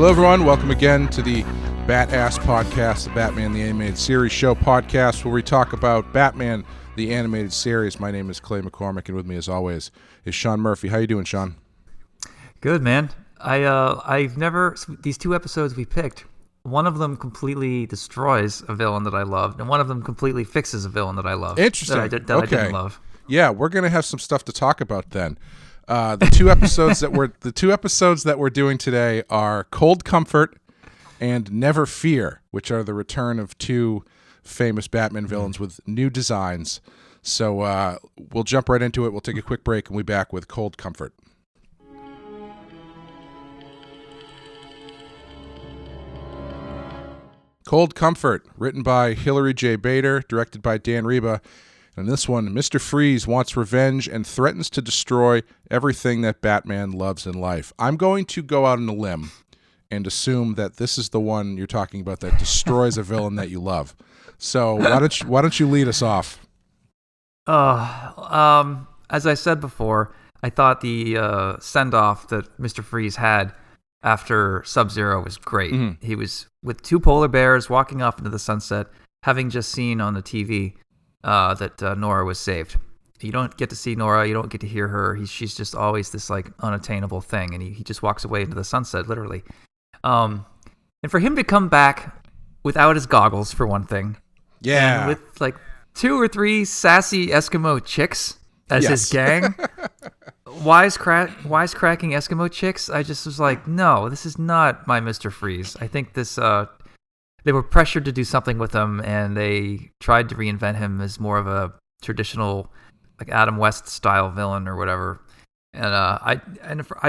Hello, everyone. Welcome again to the BATTASS Podcast, the Batman the Animated Series show podcast, where we talk about Batman the Animated Series. My name is Clay McCormick, and with me, as always, is Sean Murphy. How you doing, Sean? Good, man. I've never, these two episodes we picked, one of them completely destroys a villain that I loved, and one of them completely fixes a villain that I loved. Interesting. I didn't love. Yeah, we're gonna have some stuff to talk about then. The two episodes that we're doing today are Cold Comfort and Never Fear, which are the return of two famous Batman villains with new designs. So we'll jump right into it. We'll take a quick break, and we'll be back with Cold Comfort. Cold Comfort, written by Hilary J. Bader, directed by Dan Reba. In this one, Mr. Freeze wants revenge and threatens to destroy everything that Batman loves in life. I'm going to go out on a limb and assume that this is the one you're talking about that destroys a villain that you love. So why don't you lead us off? As I said before, I thought the send-off that Mr. Freeze had after Sub-Zero was great. Mm-hmm. He was with two polar bears walking off into the sunset, having just seen on the TV that Nora was saved. You don't get to see Nora. You don't get to hear her. She's just always this like unattainable thing, and he just walks away into the sunset, literally. And for him to come back without his goggles, for one thing, yeah, and with like 2 or 3 sassy Eskimo chicks as his gang, wisecracking Eskimo chicks. I just was like, no, this is not my Mr. Freeze. I think this. They were pressured to do something with him, and they tried to reinvent him as more of a traditional, like Adam West style villain or whatever. And I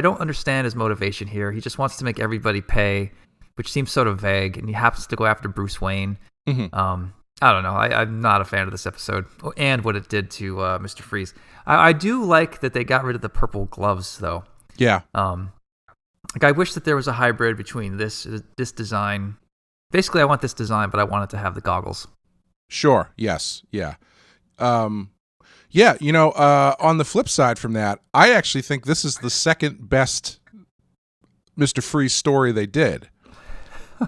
don't understand his motivation here. He just wants to make everybody pay, which seems sort of vague. And he happens to go after Bruce Wayne. Mm-hmm. I don't know. I'm not a fan of this episode and what it did to Mr. Freeze. I do like that they got rid of the purple gloves, though. Yeah. Like I wish that there was a hybrid between this design. Basically, I want this design, but I want it to have the goggles. Sure. Yes. Yeah. Yeah. You know, on the flip side from that, I actually think this is the second best Mr. Freeze story they did.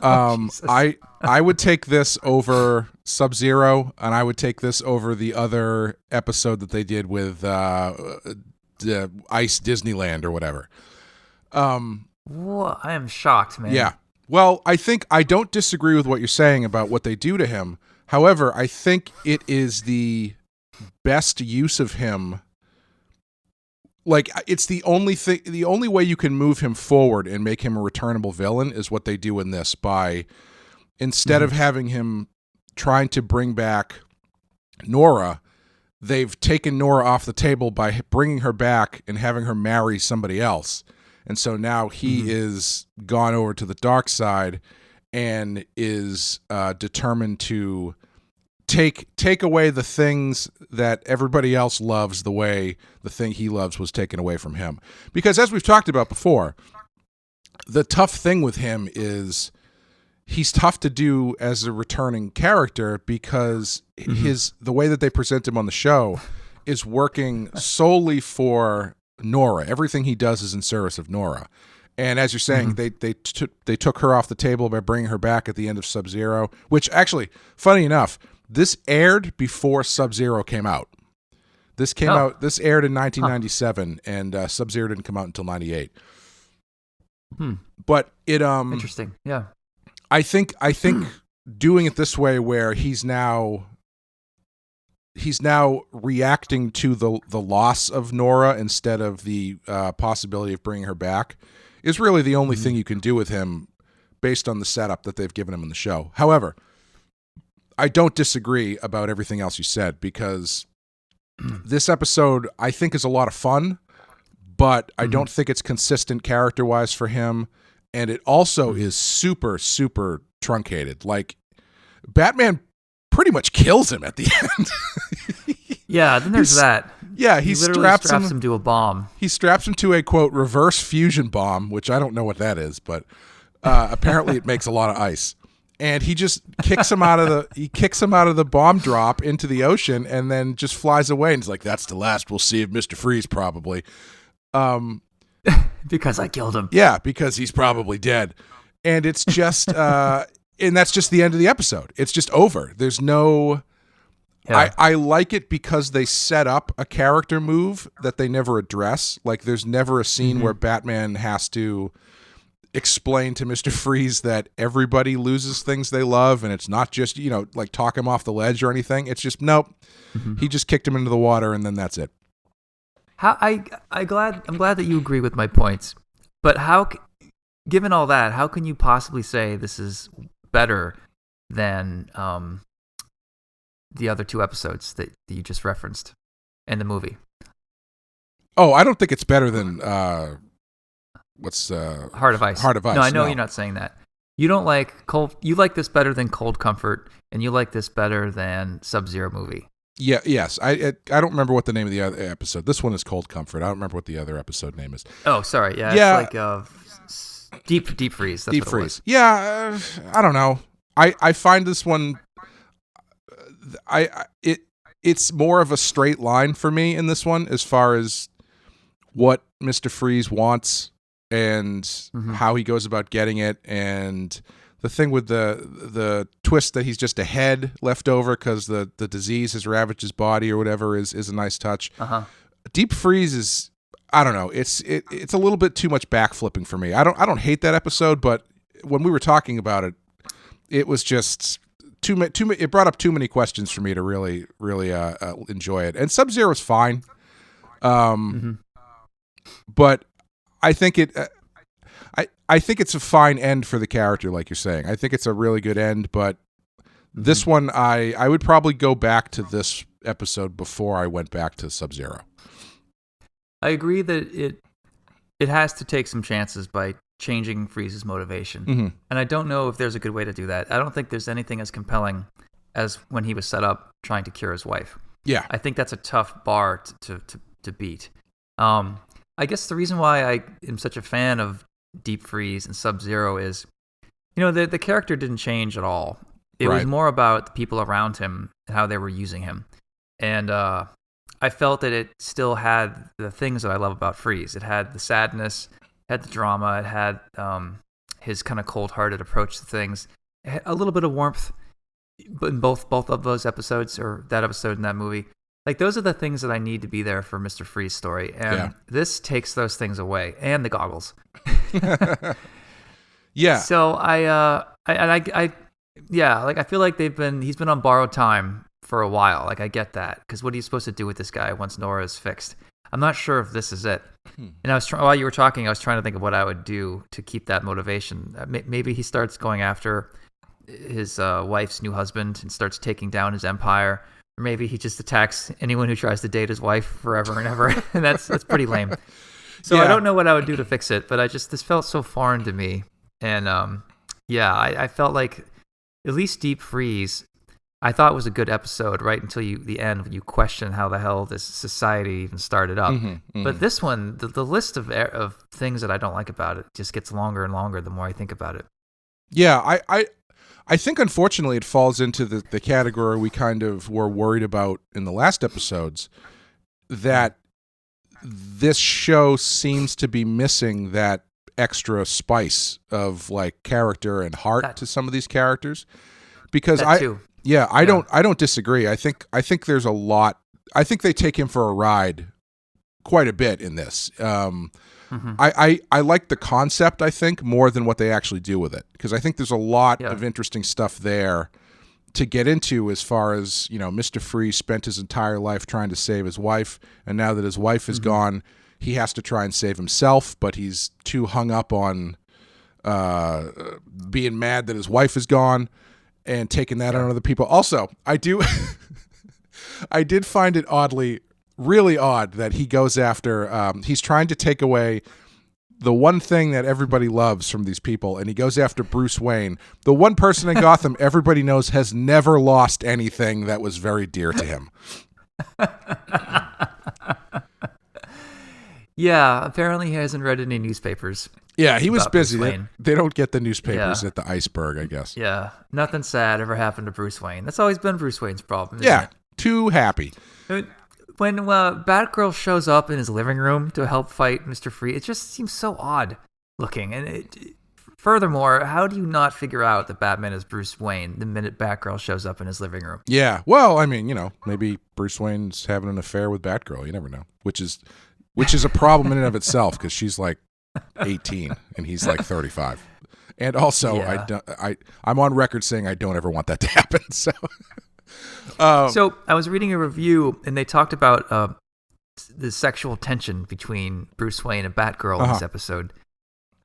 I would take this over Sub-Zero, and I would take this over the other episode that they did with the Ice Disneyland or whatever. I am shocked, man. Yeah. Well, I don't disagree with what you're saying about what they do to him. However, I think it is the best use of him. Like, it's the only way you can move him forward and make him a returnable villain is what they do in this, by instead of having him trying to bring back Nora, they've taken Nora off the table by bringing her back and having her marry somebody else. And so now he is gone over to the dark side and is determined to take away the things that everybody else loves the way the thing he loves was taken away from him. Because as we've talked about before, the tough thing with him is he's tough to do as a returning character because the way that they present him on the show is working solely for Nora. Everything he does is in service of Nora. And as you're saying, they took her off the table by bringing her back at the end of Sub-Zero, which actually, funny enough, this aired before Sub-Zero came out. This aired in 1997, and Sub-Zero didn't come out until 98. But it interesting. Yeah. I think doing it this way, where he's now reacting to the loss of Nora instead of the possibility of bringing her back, is really the only thing you can do with him based on the setup that they've given him in the show. However, I don't disagree about everything else you said, because this episode I think is a lot of fun, but I don't think it's consistent character-wise for him, and it also is super, super truncated. Like, Batman pretty much kills him at the end. Yeah, then there's that. Yeah, he straps him to a bomb. He straps him to a, quote, reverse fusion bomb, which I don't know what that is, but apparently it makes a lot of ice. And he just kicks him out of the bomb drop into the ocean, and then just flies away. And he's like, "That's the last we'll see of Mr. Freeze, probably." Because I killed him. Yeah, because he's probably dead. And it's just, and that's just the end of the episode. It's just over. There's no, I like it because they set up a character move that they never address. Like there's never a scene where Batman has to explain to Mr. Freeze that everybody loses things they love, and it's not just, like talk him off the ledge or anything. It's just, nope. He just kicked him into the water, and then that's it. I'm glad that you agree with my points, but given all that, how can you possibly say this is better than the other two episodes that you just referenced in the movie? Oh, I don't think it's better than Heart of Ice. Heart of Ice. No, I know you're not saying that. You don't like Cold. You like this better than Cold Comfort, and you like this better than Sub-Zero movie. Yeah. Yes. I don't remember what the name of the other episode. This one is Cold Comfort. I don't remember what the other episode name is. Oh, sorry. Yeah. It's like Deep Freeze. That's Deep Freeze. Yeah. I don't know. I find this one. It's more of a straight line for me in this one as far as what Mr. Freeze wants and how he goes about getting it, and the thing with the twist that he's just a head left over because the disease has ravaged his body or whatever is a nice touch. Deep Freeze is, I don't know, it's a little bit too much backflipping for me. I don't hate that episode, but when we were talking about it, it was just too many. It brought up too many questions for me to really enjoy it. And Sub-Zero is fine, but I think I think it's a fine end for the character, like you're saying. I think it's a really good end, but this one, I would probably go back to this episode before I went back to Sub-Zero. I agree that it has to take some chances by changing Freeze's motivation. And I don't know if there's a good way to do that. I don't think there's anything as compelling as when he was set up trying to cure his wife. Yeah. I think that's a tough bar to beat. I guess the reason why I am such a fan of Deep Freeze and Sub-Zero is, the character didn't change at all. It was more about the people around him and how they were using him. And I felt that it still had the things that I love about Freeze. It had the sadness, it had the drama, it had his kind of cold-hearted approach to things. It had a little bit of warmth in both of those episodes, or that episode in that movie. Like, those are the things that I need to be there for Mr. Freeze's story. And this takes those things away, and the goggles. Yeah. So I feel like he's been on borrowed time for a while. Like, I get that, because what are you supposed to do with this guy once Nora is fixed? I'm not sure if this is it. And I was while you were talking, I was trying to think of what I would do to keep that motivation. Maybe he starts going after his wife's new husband and starts taking down his empire. Or maybe he just attacks anyone who tries to date his wife forever and ever, and that's pretty lame. So I don't know what I would do to fix it, but this felt so foreign to me, and I felt like at least Deep Freeze, I thought was a good episode right until the end when you question how the hell this society even started up. But this one, the list of things that I don't like about it just gets longer and longer the more I think about it. Yeah, I think, unfortunately, it falls into the category we kind of were worried about in the last episodes, that this show seems to be missing that extra spice of like character and heart to some of these characters. Because I don't disagree. I think there's a lot. I think they take him for a ride quite a bit in this. I like the concept, I think, more than what they actually do with it, because I think there's a lot of interesting stuff there to get into as far as, Mr. Freeze spent his entire life trying to save his wife, and now that his wife is gone, he has to try and save himself, but he's too hung up on being mad that his wife is gone and taking that on other people. Also, I did find it really odd that he goes after, he's trying to take away the one thing that everybody loves from these people, and he goes after Bruce Wayne, the one person in Gotham everybody knows has never lost anything that was very dear to him. Yeah, apparently he hasn't read any newspapers. Yeah, he was busy. They don't get the newspapers at the Iceberg, I guess. Yeah, nothing sad ever happened to Bruce Wayne. That's always been Bruce Wayne's problem. Yeah, too happy. When Batgirl shows up in his living room to help fight Mr. Freeze, it just seems so odd looking. And furthermore, how do you not figure out that Batman is Bruce Wayne the minute Batgirl shows up in his living room? Yeah. Well, I mean, maybe Bruce Wayne's having an affair with Batgirl. You never know. Which is a problem in and of itself because she's like 18 and he's like 35. And also, I'm on record saying I don't ever want that to happen. So, so I was reading a review and they talked about the sexual tension between Bruce Wayne and Batgirl in this episode.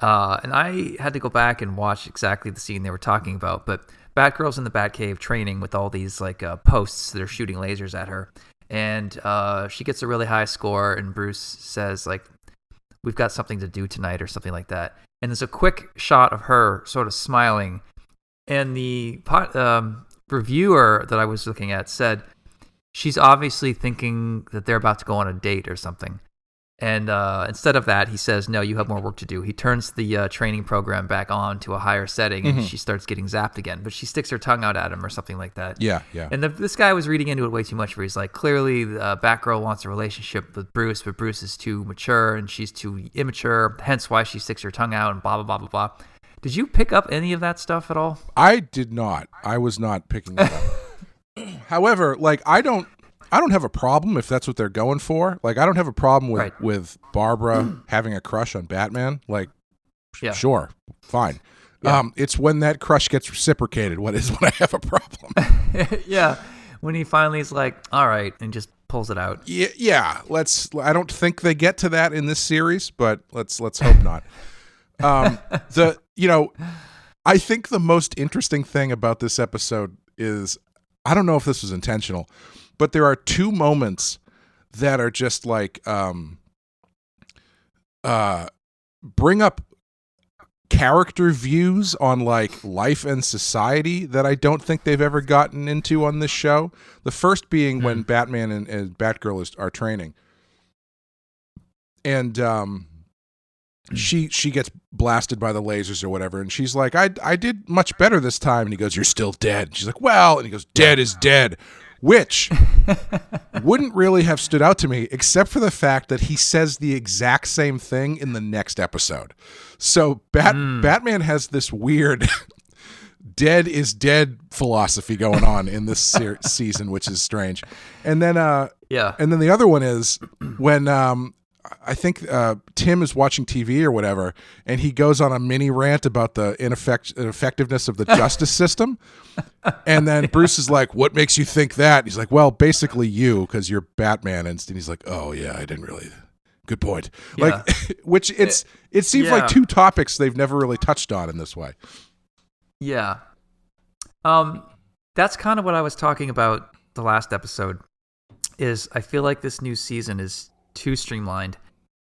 And I had to go back and watch exactly the scene they were talking about. But Batgirl's in the Batcave training with all these like posts that are shooting lasers at her. And she gets a really high score and Bruce says like, we've got something to do tonight or something like that. And there's a quick shot of her sort of smiling. And the reviewer that I was looking at said, she's obviously thinking that they're about to go on a date or something. And instead of that, he says, no, you have more work to do. He turns the training program back on to a higher setting, and she starts getting zapped again. But she sticks her tongue out at him or something like that. Yeah. And this guy was reading into it way too much, where he's like, clearly Batgirl wants a relationship with Bruce, but Bruce is too mature, and she's too immature, hence why she sticks her tongue out, and blah, blah, blah, blah, blah. Did you pick up any of that stuff at all? I did not. I was not picking it up. However, like I don't have a problem if that's what they're going for. Like I don't have a problem with Barbara having a crush on Batman. Like, sure, fine. Yeah. It's when that crush gets reciprocated when I have a problem. Yeah, when he finally is like, all right, and just pulls it out. Yeah. I don't think they get to that in this series, but let's hope not. I think the most interesting thing about this episode is, I don't know if this was intentional, but there are two moments that are just like bring up character views on like life and society that I don't think they've ever gotten into on this show. The first being when Batman and Batgirl are training, and she gets blasted by the lasers or whatever, and she's like, I did much better this time. And he goes, you're still dead. And she's like, well, and he goes, dead is dead. Which wouldn't really have stood out to me, except for the fact that he says the exact same thing in the next episode. So Batman has this weird dead is dead philosophy going on in this season, which is strange. And then and then the other one is when I think Tim is watching TV or whatever, and he goes on a mini rant about the ineffectiveness of the justice system. And then Bruce is like, what makes you think that? And he's like, well, basically you, because you're Batman. And he's like, oh, yeah, I didn't really. Good point. Yeah. Like, which it seems like two topics they've never really touched on in this way. Yeah. That's kind of what I was talking about the last episode, is I feel like this new season is too streamlined,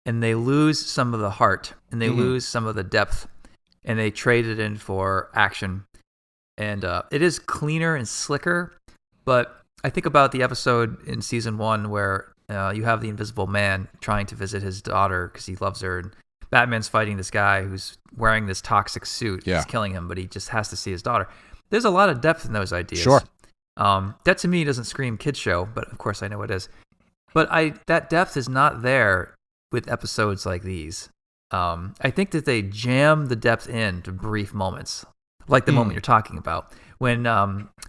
and they lose some of the heart, and they lose some of the depth, and they trade it in for action. And it is cleaner and slicker, but I think about the episode in season 1 where you have the Invisible Man trying to visit his daughter because he loves her, and Batman's fighting this guy who's wearing this toxic suit. Yeah. He's killing him, but he just has to see his daughter. There's a lot of depth in those ideas. Sure. That to me doesn't scream kid show, but of course I know it is. But that depth is not there with episodes like these. I think that they jam the depth into brief moments, like the moment you're talking about. When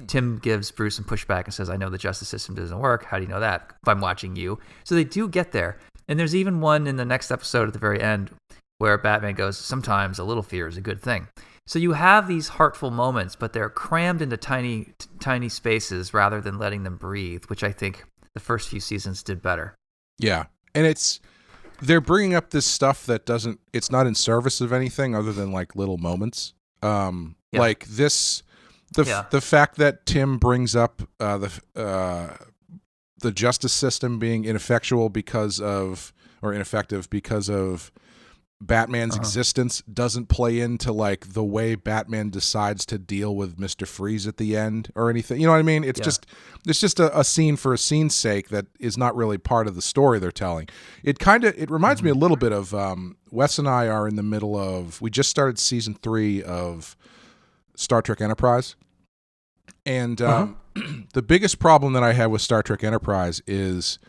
Tim gives Bruce some pushback and says, I know the justice system doesn't work. How do you know that? If I'm watching you. So they do get there. And there's even one in the next episode at the very end where Batman goes, sometimes a little fear is a good thing. So you have these heartful moments, but they're crammed into tiny spaces rather than letting them breathe, which I think the first few seasons did better. Yeah. And they're bringing up this stuff that it's not in service of anything other than like little moments. Like this, the fact that Tim brings up the justice system being ineffectual or ineffective because of Batman's existence doesn't play into like the way Batman decides to deal with Mr. Freeze at the end or anything. You know what I mean? It's just a scene for a scene's sake that is not really part of the story they're telling. It reminds me a little bit of Wes and I are in the middle of, we just started season 3 of Star Trek Enterprise. And the biggest problem that I have with Star Trek Enterprise is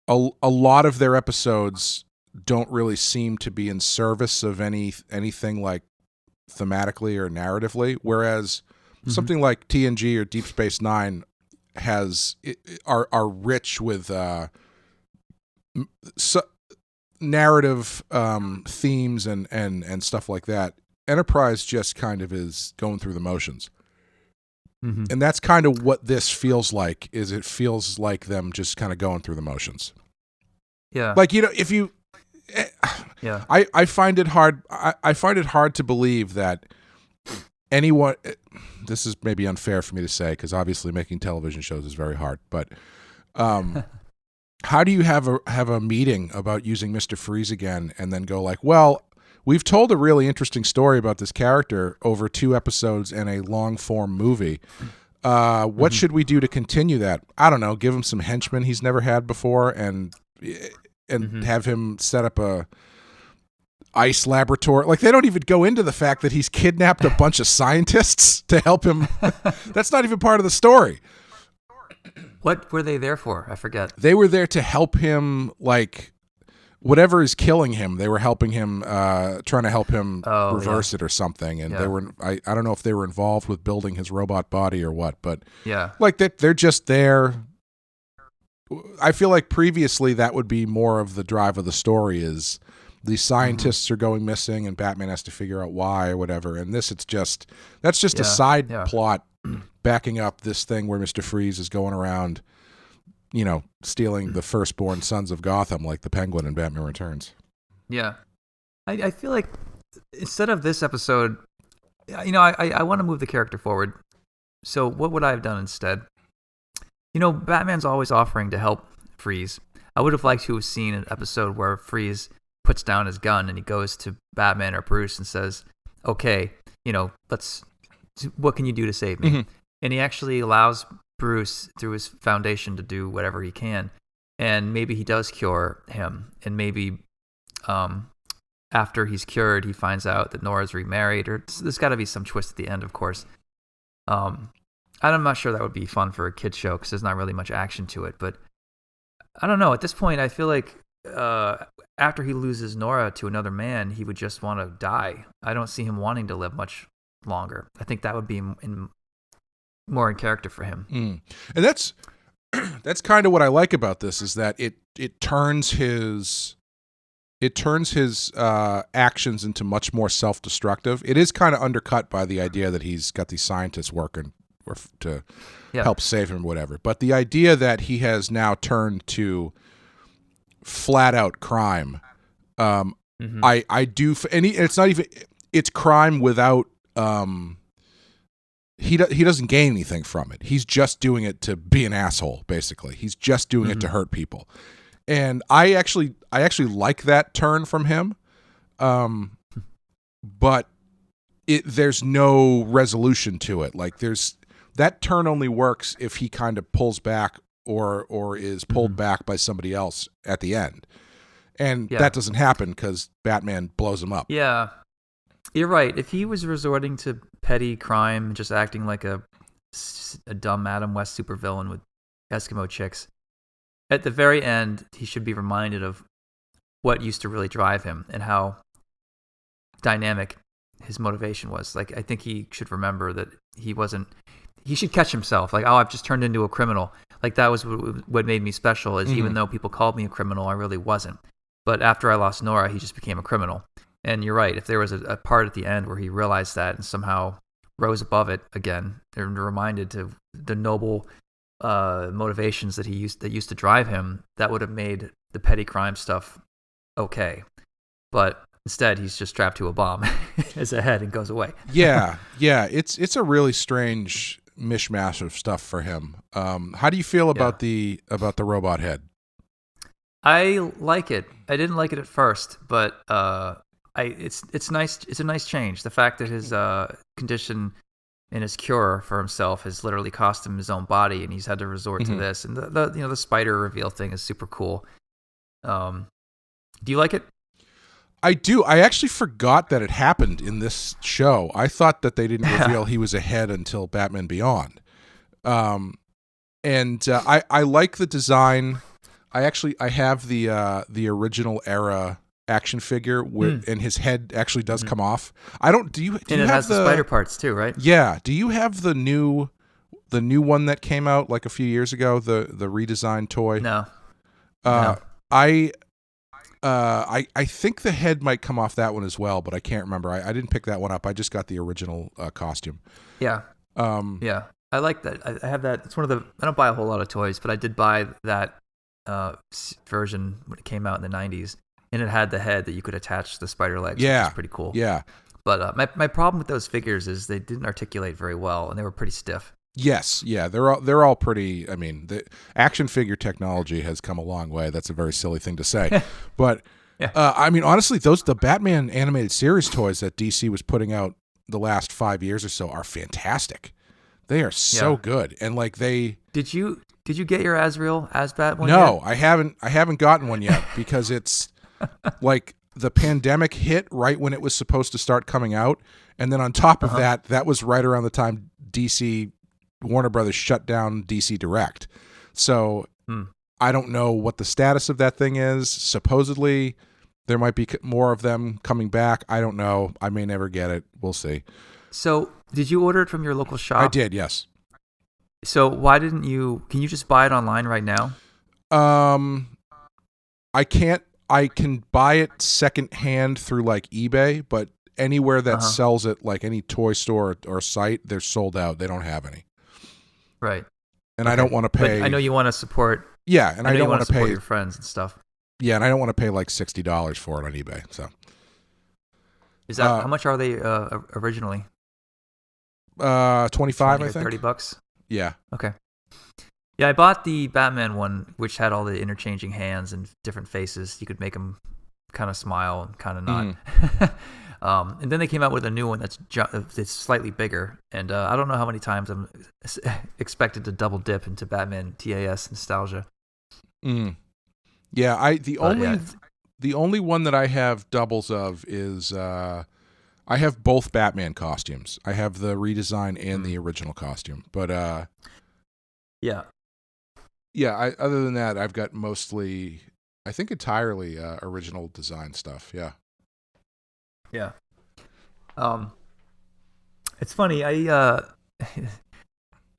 a lot of their episodes don't really seem to be in service of anything like thematically or narratively, whereas something like TNG or Deep Space Nine are rich with narrative themes and stuff like that. Enterprise just kind of is going through the motions. And that's kind of what this feels like, is it feels like them just kind of going through the motions. Yeah. Like, if you... Yeah. I find it hard. I find it hard to believe that anyone... This is maybe unfair for me to say, because obviously making television shows is very hard. But how do you have a meeting about using Mr. Freeze again and then go like, well, we've told a really interesting story about this character over 2 episodes and a long-form movie. What should we do to continue that? I don't know. Give him some henchmen he's never had before, and have him set up a ice laboratory. Like, they don't even go into the fact that he's kidnapped a bunch of scientists to help him. That's not even part of the story. What were they there for? I forget. They were there to help him, like, whatever is killing him. They were helping him, trying to help him reverse it or something. And they were, I don't know if they were involved with building his robot body or what, but like they're just there. I feel like previously that would be more of the drive of the story, is the scientists are going missing and Batman has to figure out why or whatever. And this, that's just a side plot backing up this thing where Mr. Freeze is going around, stealing the firstborn sons of Gotham, like the Penguin in Batman Returns. Yeah. I feel like instead of this episode, I want to move the character forward. So what would I have done instead? Batman's always offering to help Freeze. I would have liked to have seen an episode where Freeze puts down his gun and he goes to Batman or Bruce and says, okay, what can you do to save me? And he actually allows Bruce, through his foundation, to do whatever he can. And maybe he does cure him. And maybe after he's cured, he finds out that Nora's remarried. Or there's got to be some twist at the end, of course. I'm not sure that would be fun for a kid's show because there's not really much action to it. But I don't know. At this point, I feel like after he loses Nora to another man, he would just want to die. I don't see him wanting to live much longer. I think that would be more in character for him. And that's kind of what I like about this, is that it turns his actions into much more self-destructive. It is kind of undercut by the idea that he's got these scientists working to help save him or whatever. But the idea that he has now turned to flat out crime, I do, and it's not even, it's crime without, he doesn't gain anything from it. He's just doing it to be an asshole, basically. He's just doing it to hurt people. And I actually like that turn from him. But there's no resolution to it. Like, that turn only works if he kind of pulls back or is pulled back by somebody else at the end. And that doesn't happen because Batman blows him up. Yeah. You're right. If he was resorting to petty crime, just acting like a dumb Adam West supervillain with Eskimo chicks, at the very end, he should be reminded of what used to really drive him and how dynamic his motivation was. Like, I think he should remember that he should catch himself. Like, I've just turned into a criminal. Like, that was what made me special, is even though people called me a criminal, I really wasn't. But after I lost Nora, he just became a criminal. And you're right. If there was a part at the end where he realized that and somehow rose above it again, and reminded to the noble motivations that used to drive him, that would have made the petty crime stuff okay. But instead, he's just strapped to a bomb as a head and goes away. Yeah. It's a really strange mishmash of stuff for him. How do you feel about the robot head? I like it. I didn't like it at first, but it's nice. It's a nice change. The fact that his condition and his cure for himself has literally cost him his own body, and he's had to resort to this. And the spider reveal thing is super cool. Do you like it? I do. I actually forgot that it happened in this show. I thought that they didn't reveal he was a head until Batman Beyond. I like the design. I have the original era action figure and his head actually does come off. I don't. Do you? Do and you it have has the spider parts too, right? Yeah. Do you have the new one that came out like a few years ago? The redesigned toy. No. No. I think the head might come off that one as well, but I can't remember. I didn't pick that one up. I just got the original costume. Yeah. Yeah. I like that. I have that. It's one of the. I don't buy a whole lot of toys, but I did buy that version when it came out in the 90s, and it had the head that you could attach to the spider legs. Yeah. Which is pretty cool. Yeah. But my problem with those figures is they didn't articulate very well, and they were pretty stiff. Yes, yeah, they're all pretty. I mean, the action figure technology has come a long way. That's a very silly thing to say, but Yeah. I mean, honestly, the Batman animated series toys that DC was putting out the last 5 years or so are fantastic. They are so good, and like they. Did you get your Asbat one? No, yet? I haven't gotten one yet because it's like the pandemic hit right when it was supposed to start coming out, and then on top of that was right around the time Warner Brothers shut down DC Direct. So I don't know what the status of that thing is. Supposedly there might be more of them coming back. I don't know. I may never get it. We'll see. So did you order it from your local shop? I did, yes. So why didn't you? Can you just buy it online right now? I can't. I can buy it secondhand through like eBay, but anywhere that sells it, like any toy store or site, they're sold out. They don't have any. Right. And I don't want to pay. But I know you want to support. Yeah, and I don't want to pay your friends and stuff. Yeah, and I don't want to pay like $60 for it on eBay. So. Is that how much are they originally? 25, I think. $30. Yeah. Okay. Yeah, I bought the Batman one, which had all the interchanging hands and different faces. You could make them kind of smile and kind of not. And then they came out with a new one that's slightly bigger. And I don't know how many times I'm expected to double dip into Batman TAS nostalgia. Yeah, the only one that I have doubles of is I have both Batman costumes. I have the redesign and the original costume. But yeah. Other than that, I've got mostly, I think entirely original design stuff. Yeah. Yeah. It's funny. I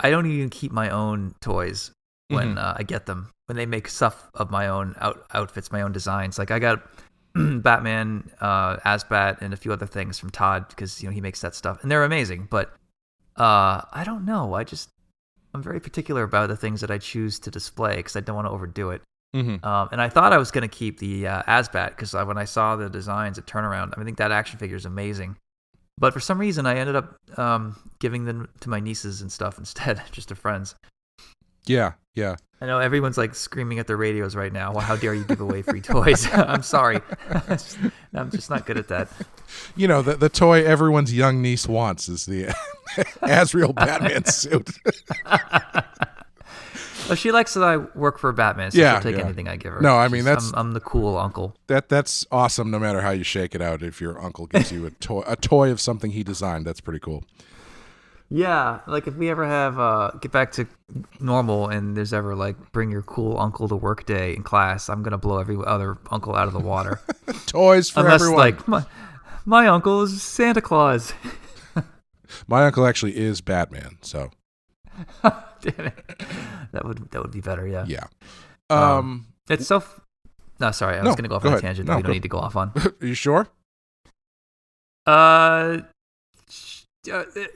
don't even keep my own toys when I get them. When they make stuff of my own outfits, my own designs. Like I got Batman, Asbat, and a few other things from Todd because he makes that stuff, and they're amazing. But I don't know. I'm very particular about the things that I choose to display because I don't want to overdo it. And I thought I was going to keep the Asbat because when I saw the designs at Turnaround, I think that action figure is amazing. But for some reason, I ended up giving them to my nieces and stuff instead, just to friends. Yeah. I know everyone's like screaming at their radios right now. Well, how dare you give away free toys? I'm sorry. I'm just not good at that. The toy everyone's young niece wants is the Azrael Batman suit. Well, she likes that I work for Batman, so she'll take anything I give her. No, I mean, I'm the cool uncle. That's awesome no matter how you shake it out. If your uncle gives you a toy of something he designed, that's pretty cool. Yeah, like if we ever have get back to normal and there's ever like bring your cool uncle to work day in class, I'm gonna blow every other uncle out of the water. Toys for everyone. Like my uncle is Santa Claus. My uncle actually is Batman, so. Damn it. That would be better, yeah. Yeah. It's so. No, sorry, I was gonna go off on a tangent that we don't need to go off on. Are you sure?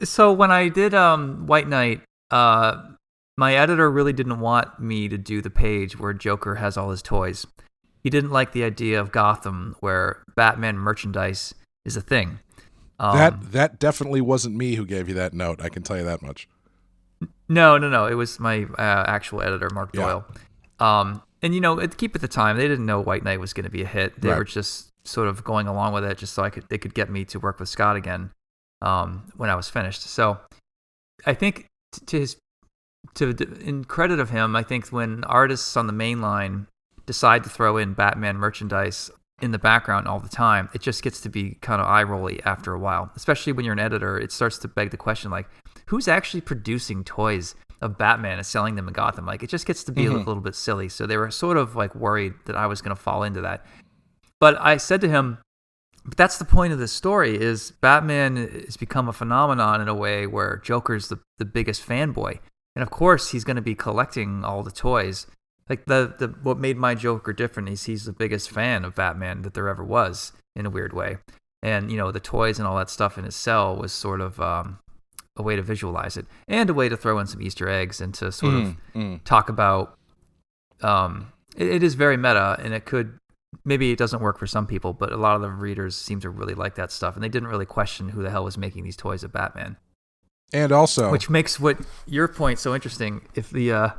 So when I did White Knight, my editor really didn't want me to do the page where Joker has all his toys. He didn't like the idea of Gotham where Batman merchandise is a thing. That definitely wasn't me who gave you that note. I can tell you that much. No. It was my actual editor, Mark Doyle. And to keep at the time, they didn't know White Knight was going to be a hit. They were just sort of going along with it just so they could get me to work with Scott again. When I was finished. So I think in credit of him, I think when artists on the main line decide to throw in Batman merchandise in the background all the time, it just gets to be kind of eye-rolly after a while. Especially when you're an editor, it starts to beg the question, like, who's actually producing toys of Batman and selling them in Gotham? Like, it just gets to be a little bit silly. So they were sort of like worried that I was going to fall into that. But I said to him, but that's the point of this story, is Batman has become a phenomenon in a way where Joker's the biggest fanboy. And of course, he's going to be collecting all the toys. Like what made my Joker different is he's the biggest fan of Batman that there ever was, in a weird way. And, the toys and all that stuff in his cell was sort of a way to visualize it, and a way to throw in some Easter eggs and to sort of talk about, it is very meta, and maybe it doesn't work for some people, but a lot of the readers seem to really like that stuff, and they didn't really question who the hell was making these toys of Batman. And also, which makes what your point so interesting. If the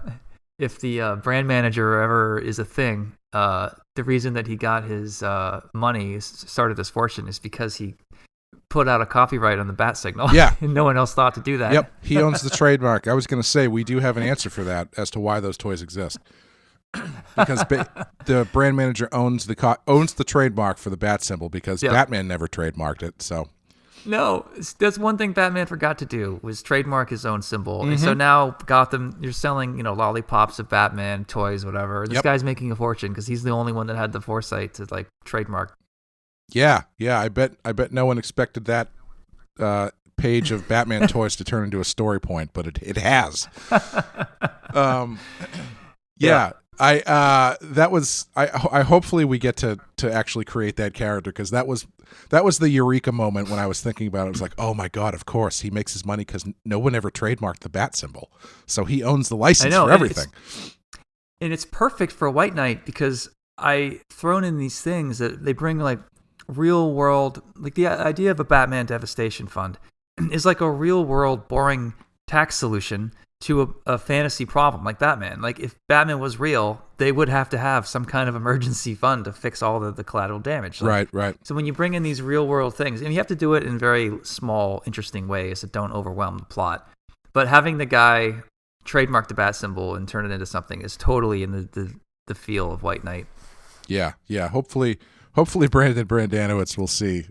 brand manager ever is a thing, the reason that he got his money, started his fortune, is because he put out a copyright on the bat signal. Yeah. And no one else thought to do that. Yep. He owns the trademark. I was going to say, we do have an answer for that as to why those toys exist. Because the brand manager owns the trademark for the bat symbol, because Batman never trademarked it. So no, that's one thing Batman forgot to do, was trademark his own symbol. And so now Gotham, you're selling, lollipops of Batman, toys, whatever. This guy's making a fortune because he's the only one that had the foresight to trademark. Yeah. I bet no one expected that page of Batman toys to turn into a story point, but it has. Yeah. I hopefully we get to actually create that character, because that was the eureka moment when I was thinking about it. It was like, oh my God, of course he makes his money because no one ever trademarked the bat symbol, so he owns the license for everything. And it's perfect for White Knight, because I thrown in these things that they bring real world, the idea of a Batman devastation fund is like a real world boring tax solution to a fantasy problem like Batman. Like, if Batman was real, they would have to have some kind of emergency fund to fix all the collateral damage. Right. So when you bring in these real world things, and you have to do it in very small, interesting ways that don't overwhelm the plot, but having the guy trademark the bat symbol and turn it into something is totally in the feel of White Knight. Yeah. Hopefully Brandon Brandanowitz will see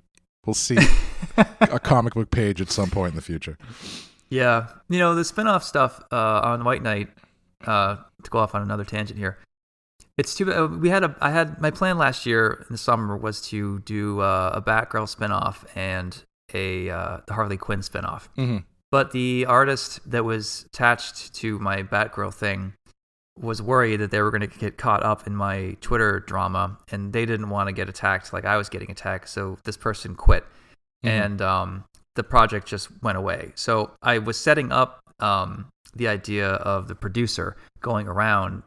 a comic book page at some point in the future. Yeah, the spin-off stuff on White Knight, to go off on another tangent here, it's too I had my plan last year in the summer was to do a Batgirl spin-off and the Harley Quinn spin-off. Mm-hmm. But the artist that was attached to my Batgirl thing was worried that they were going to get caught up in my Twitter drama, and they didn't want to get attacked like I was getting attacked, so this person quit. Mm-hmm. And the project just went away. So I was setting up the idea of the producer going around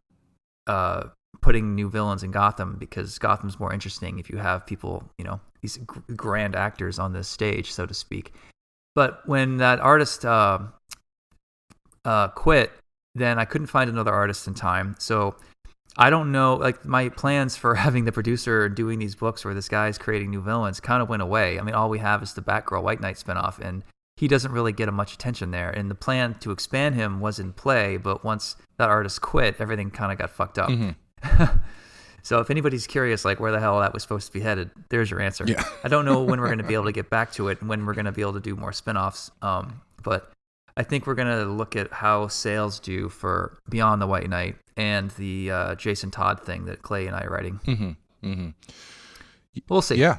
putting new villains in Gotham, because Gotham's more interesting if you have people, these grand actors on this stage, so to speak. But when that artist quit, then I couldn't find another artist in time. So I don't know, my plans for having the producer doing these books where this guy's creating new villains kind of went away. I mean, all we have is the Batgirl White Knight spinoff, and he doesn't really get much attention there. And the plan to expand him was in play, but once that artist quit, everything kind of got fucked up. Mm-hmm. So if anybody's curious, where the hell that was supposed to be headed, there's your answer. Yeah. I don't know when we're going to be able to get back to it and when we're going to be able to do more spinoffs. But I think we're going to look at how sales do for Beyond the White Knight and the Jason Todd thing that Clay and I are writing. Mm-hmm. Mm-hmm. We'll see. Yeah.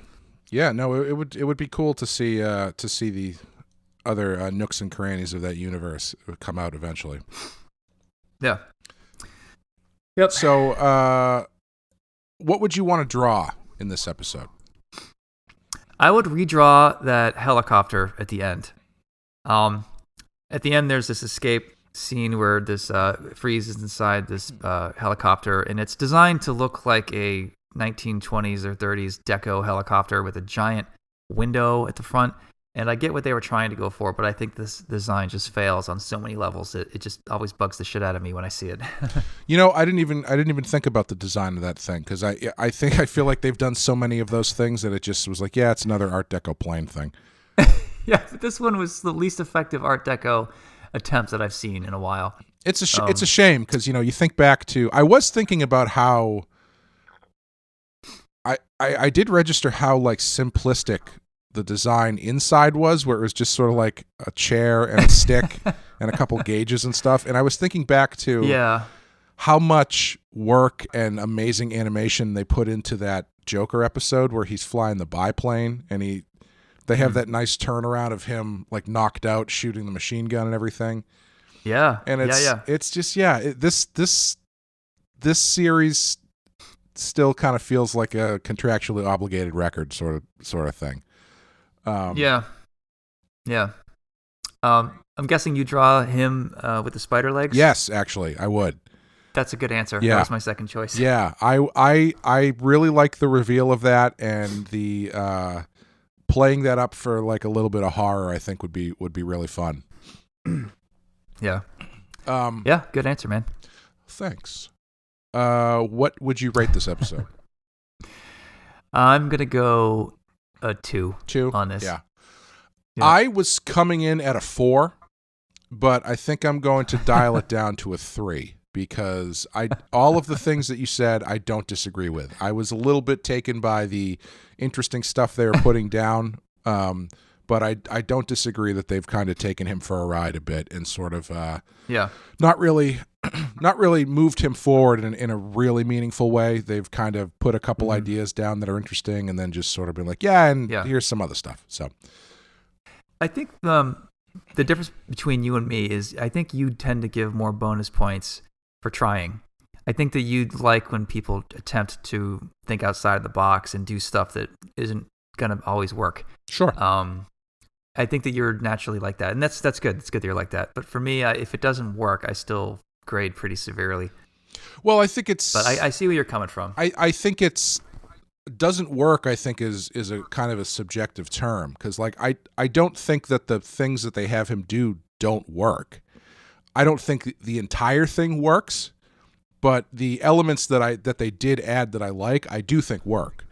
No, it would be cool to see the other nooks and crannies of that universe come out eventually. Yeah. Yep. So, what would you want to draw in this episode? I would redraw that helicopter at the end. At the end, there's this escape scene where this Freeze is inside this helicopter, and it's designed to look like a 1920s or 30s deco helicopter with a giant window at the front. And I get what they were trying to go for, but I think this design just fails on so many levels. It just always bugs the shit out of me when I see it. I didn't even think about the design of that thing, because I feel like they've done so many of those things that it just was like, yeah, it's another Art Deco plane thing. Yeah, this one was the least effective Art Deco attempt that I've seen in a while. It's a shame, because you think back to, I was thinking about how I did register how simplistic the design inside was, where it was just sort of like a chair and a stick and a couple gauges and stuff. And I was thinking back to how much work and amazing animation they put into that Joker episode where he's flying the biplane and they have that nice turnaround of him like knocked out shooting the machine gun and everything. Yeah. And it's just this series still kind of feels like a contractually obligated record sort of thing. Yeah. I'm guessing you draw him with the spider legs? Yes, actually, I would. That's a good answer. Yeah. That was my second choice. Yeah, I really like the reveal of that, and the playing that up for like a little bit of horror. I think would be really fun. Yeah. Yeah. Good answer, man. Thanks. What would you rate this episode? I'm gonna go a 2 on this. Yeah. I was coming in at a 4, but I think I'm going to dial it down to a 3 because all of the things that you said I don't disagree with. I was a little bit taken by the interesting stuff they were putting down, but I don't disagree that they've kind of taken him for a ride a bit and sort of not really moved him forward in a really meaningful way. They've kind of put a couple ideas down that are interesting and then just sort of been like, here's some other stuff. So I think the difference between you and me is I think you tend to give more bonus points for trying. I think that you like when people attempt to think outside of the box and do stuff that isn't going to always work. Sure. I think that you're naturally like that, and that's good. It's good that you're like that. But for me, if it doesn't work, I still grade pretty severely. Well, I think it's... But I see where you're coming from. I think it's... doesn't work, I think, is a kind of a subjective term, because like I don't think that the things that they have him do don't work. I don't think the entire thing works, but the elements that they did add that I do think work.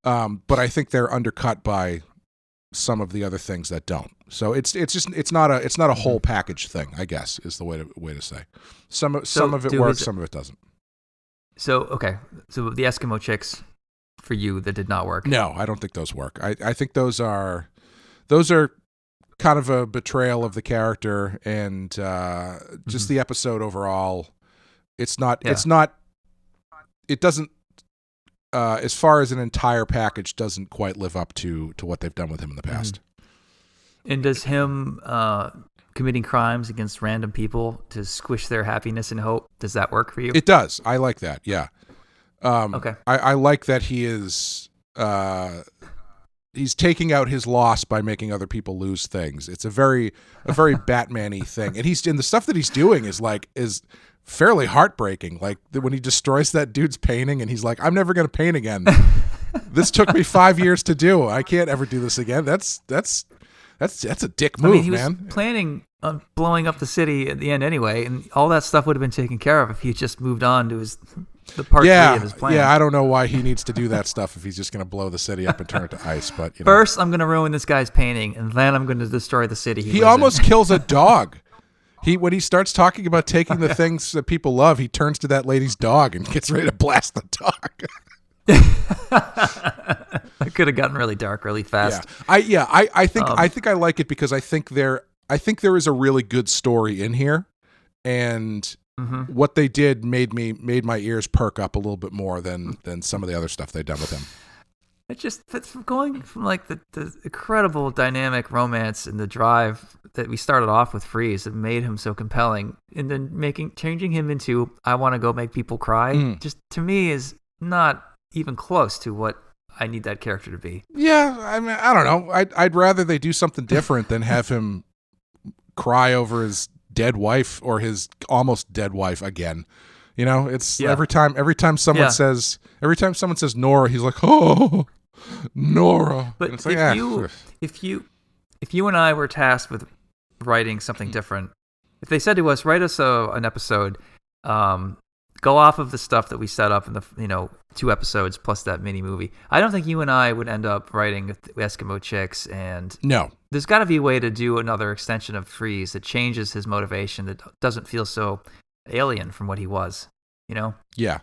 But I think they're undercut by some of the other things that don't. So it's not a whole package thing, I guess, is the way to say. Some of it works, some of it doesn't. So the Eskimo chicks for you that did not work. No, I don't think those work. I think those are kind of a betrayal of the character and just the episode overall. It doesn't as far as an entire package doesn't quite live up to what they've done with him in the past. And does him committing crimes against random people to squish their happiness and hope, does that work for you? It does. I like that. Yeah. Okay. I like that he is he's taking out his loss by making other people lose things. It's a very Batman-y thing. And the stuff that he's doing is fairly heartbreaking. Like when he destroys that dude's painting and he's like, I'm never going to paint again. This took me 5 years to do. I can't ever do this again. That's a dick move, he man. was planning on blowing up the city at the end anyway, and all that stuff would have been taken care of if he just moved on to the part 3 of his plan. Yeah, I don't know why he needs to do that stuff if he's just going to blow the city up and turn it to ice. But first, I'm going to ruin this guy's painting, and then I'm going to destroy the city. He almost kills a dog. When he starts talking about taking the things that people love, he turns to that lady's dog and gets ready to blast the dog. That could have gotten really dark really fast. Yeah. I think I like it because I think there is a really good story in here, and what they did made my ears perk up a little bit more than some of the other stuff they've done with him. It's going from like the incredible dynamic romance and the drive that we started off with Freeze that made him so compelling, and then changing him into I want to go make people cry. Just to me is not even close to what I need that character to be. Yeah, I mean, I don't know. I'd rather they do something different than have him cry over his dead wife or his almost dead wife again. You know, it's every time someone says Nora, he's like, oh, Nora. But it's if you and I were tasked with writing something different, if they said to us, write us an episode, go off of the stuff that we set up in the 2 episodes plus that mini movie, I don't think you and I would end up writing Eskimo chicks. And no, there's got to be a way to do another extension of Freeze that changes his motivation, that doesn't feel so alien from what he was, Yeah.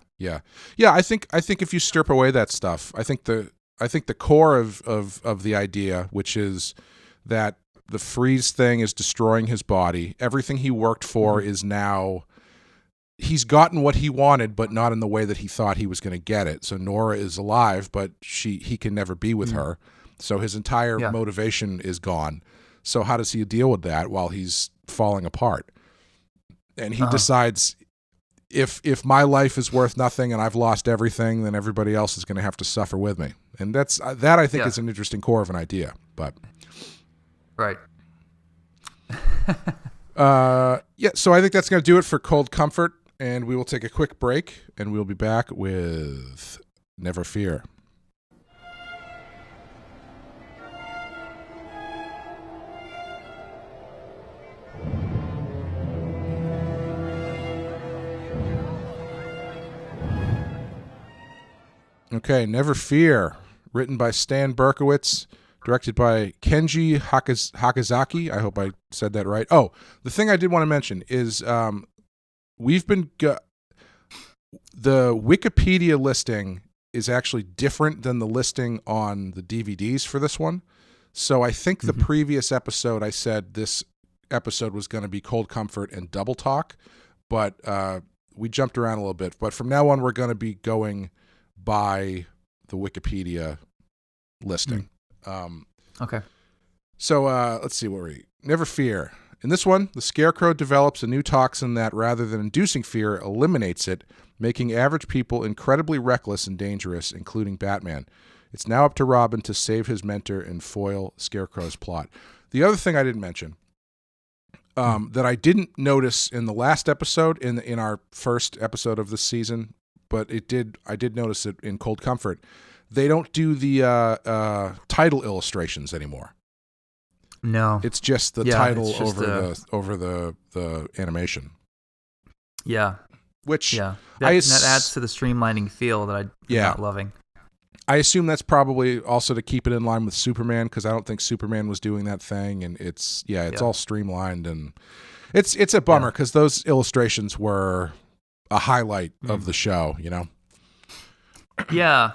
I think if you strip away that stuff, I think the core of the idea, which is that the Freeze thing is destroying his body. Everything he worked for is now he's gotten what he wanted, but not in the way that he thought he was going to get it. So Nora is alive, but he can never be with her. So his entire motivation is gone. So how does he deal with that while he's falling apart? And he decides, if my life is worth nothing and I've lost everything, then everybody else is going to have to suffer with me. And that I think is an interesting core of an idea. But right. So I think that's going to do it for Cold Comfort, and we will take a quick break, and we'll be back with Never Fear. Okay, Never Fear, written by Stan Berkowitz, directed by Kenji Hakazaki. I hope I said that right. Oh, the thing I did want to mention is the Wikipedia listing is actually different than the listing on the DVDs for this one. So I think the previous episode I said this episode was going to be Cold Comfort and Double Talk, but we jumped around a little bit. But from now on, we're going to be going by the Wikipedia listing. Okay. So let's see what we Never Fear. In this one, the Scarecrow develops a new toxin that, rather than inducing fear, eliminates it, making average people incredibly reckless and dangerous, including Batman. It's now up to Robin to save his mentor and foil Scarecrow's plot. The other thing I didn't mention, that I didn't notice in the last episode, in our first episode of this season, but I did notice it in Cold Comfort. They don't do the title illustrations anymore. No, it's just the title over the animation. Yeah, which that adds to the streamlining feel that I'm not loving. I assume that's probably also to keep it in line with Superman, because I don't think Superman was doing that thing, and it's all streamlined, and it's a bummer because those illustrations were a highlight of the show, you know. Yeah,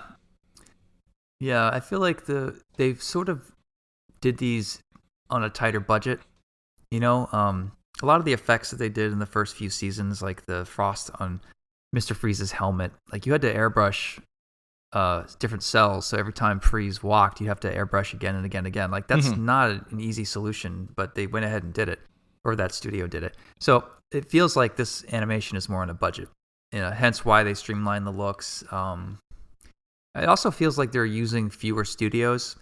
I feel like they've sort of did these on a tighter budget, you know. A lot of the effects that they did in the first few seasons, like the frost on Mr. Freeze's helmet, like you had to airbrush different cells, so every time Freeze walked, you have to airbrush again and again and again. Like that's not an easy solution, but they went ahead and did it, or that studio did it. So it feels like this animation is more on a budget, hence why they streamline the looks. It also feels like they're using fewer studios.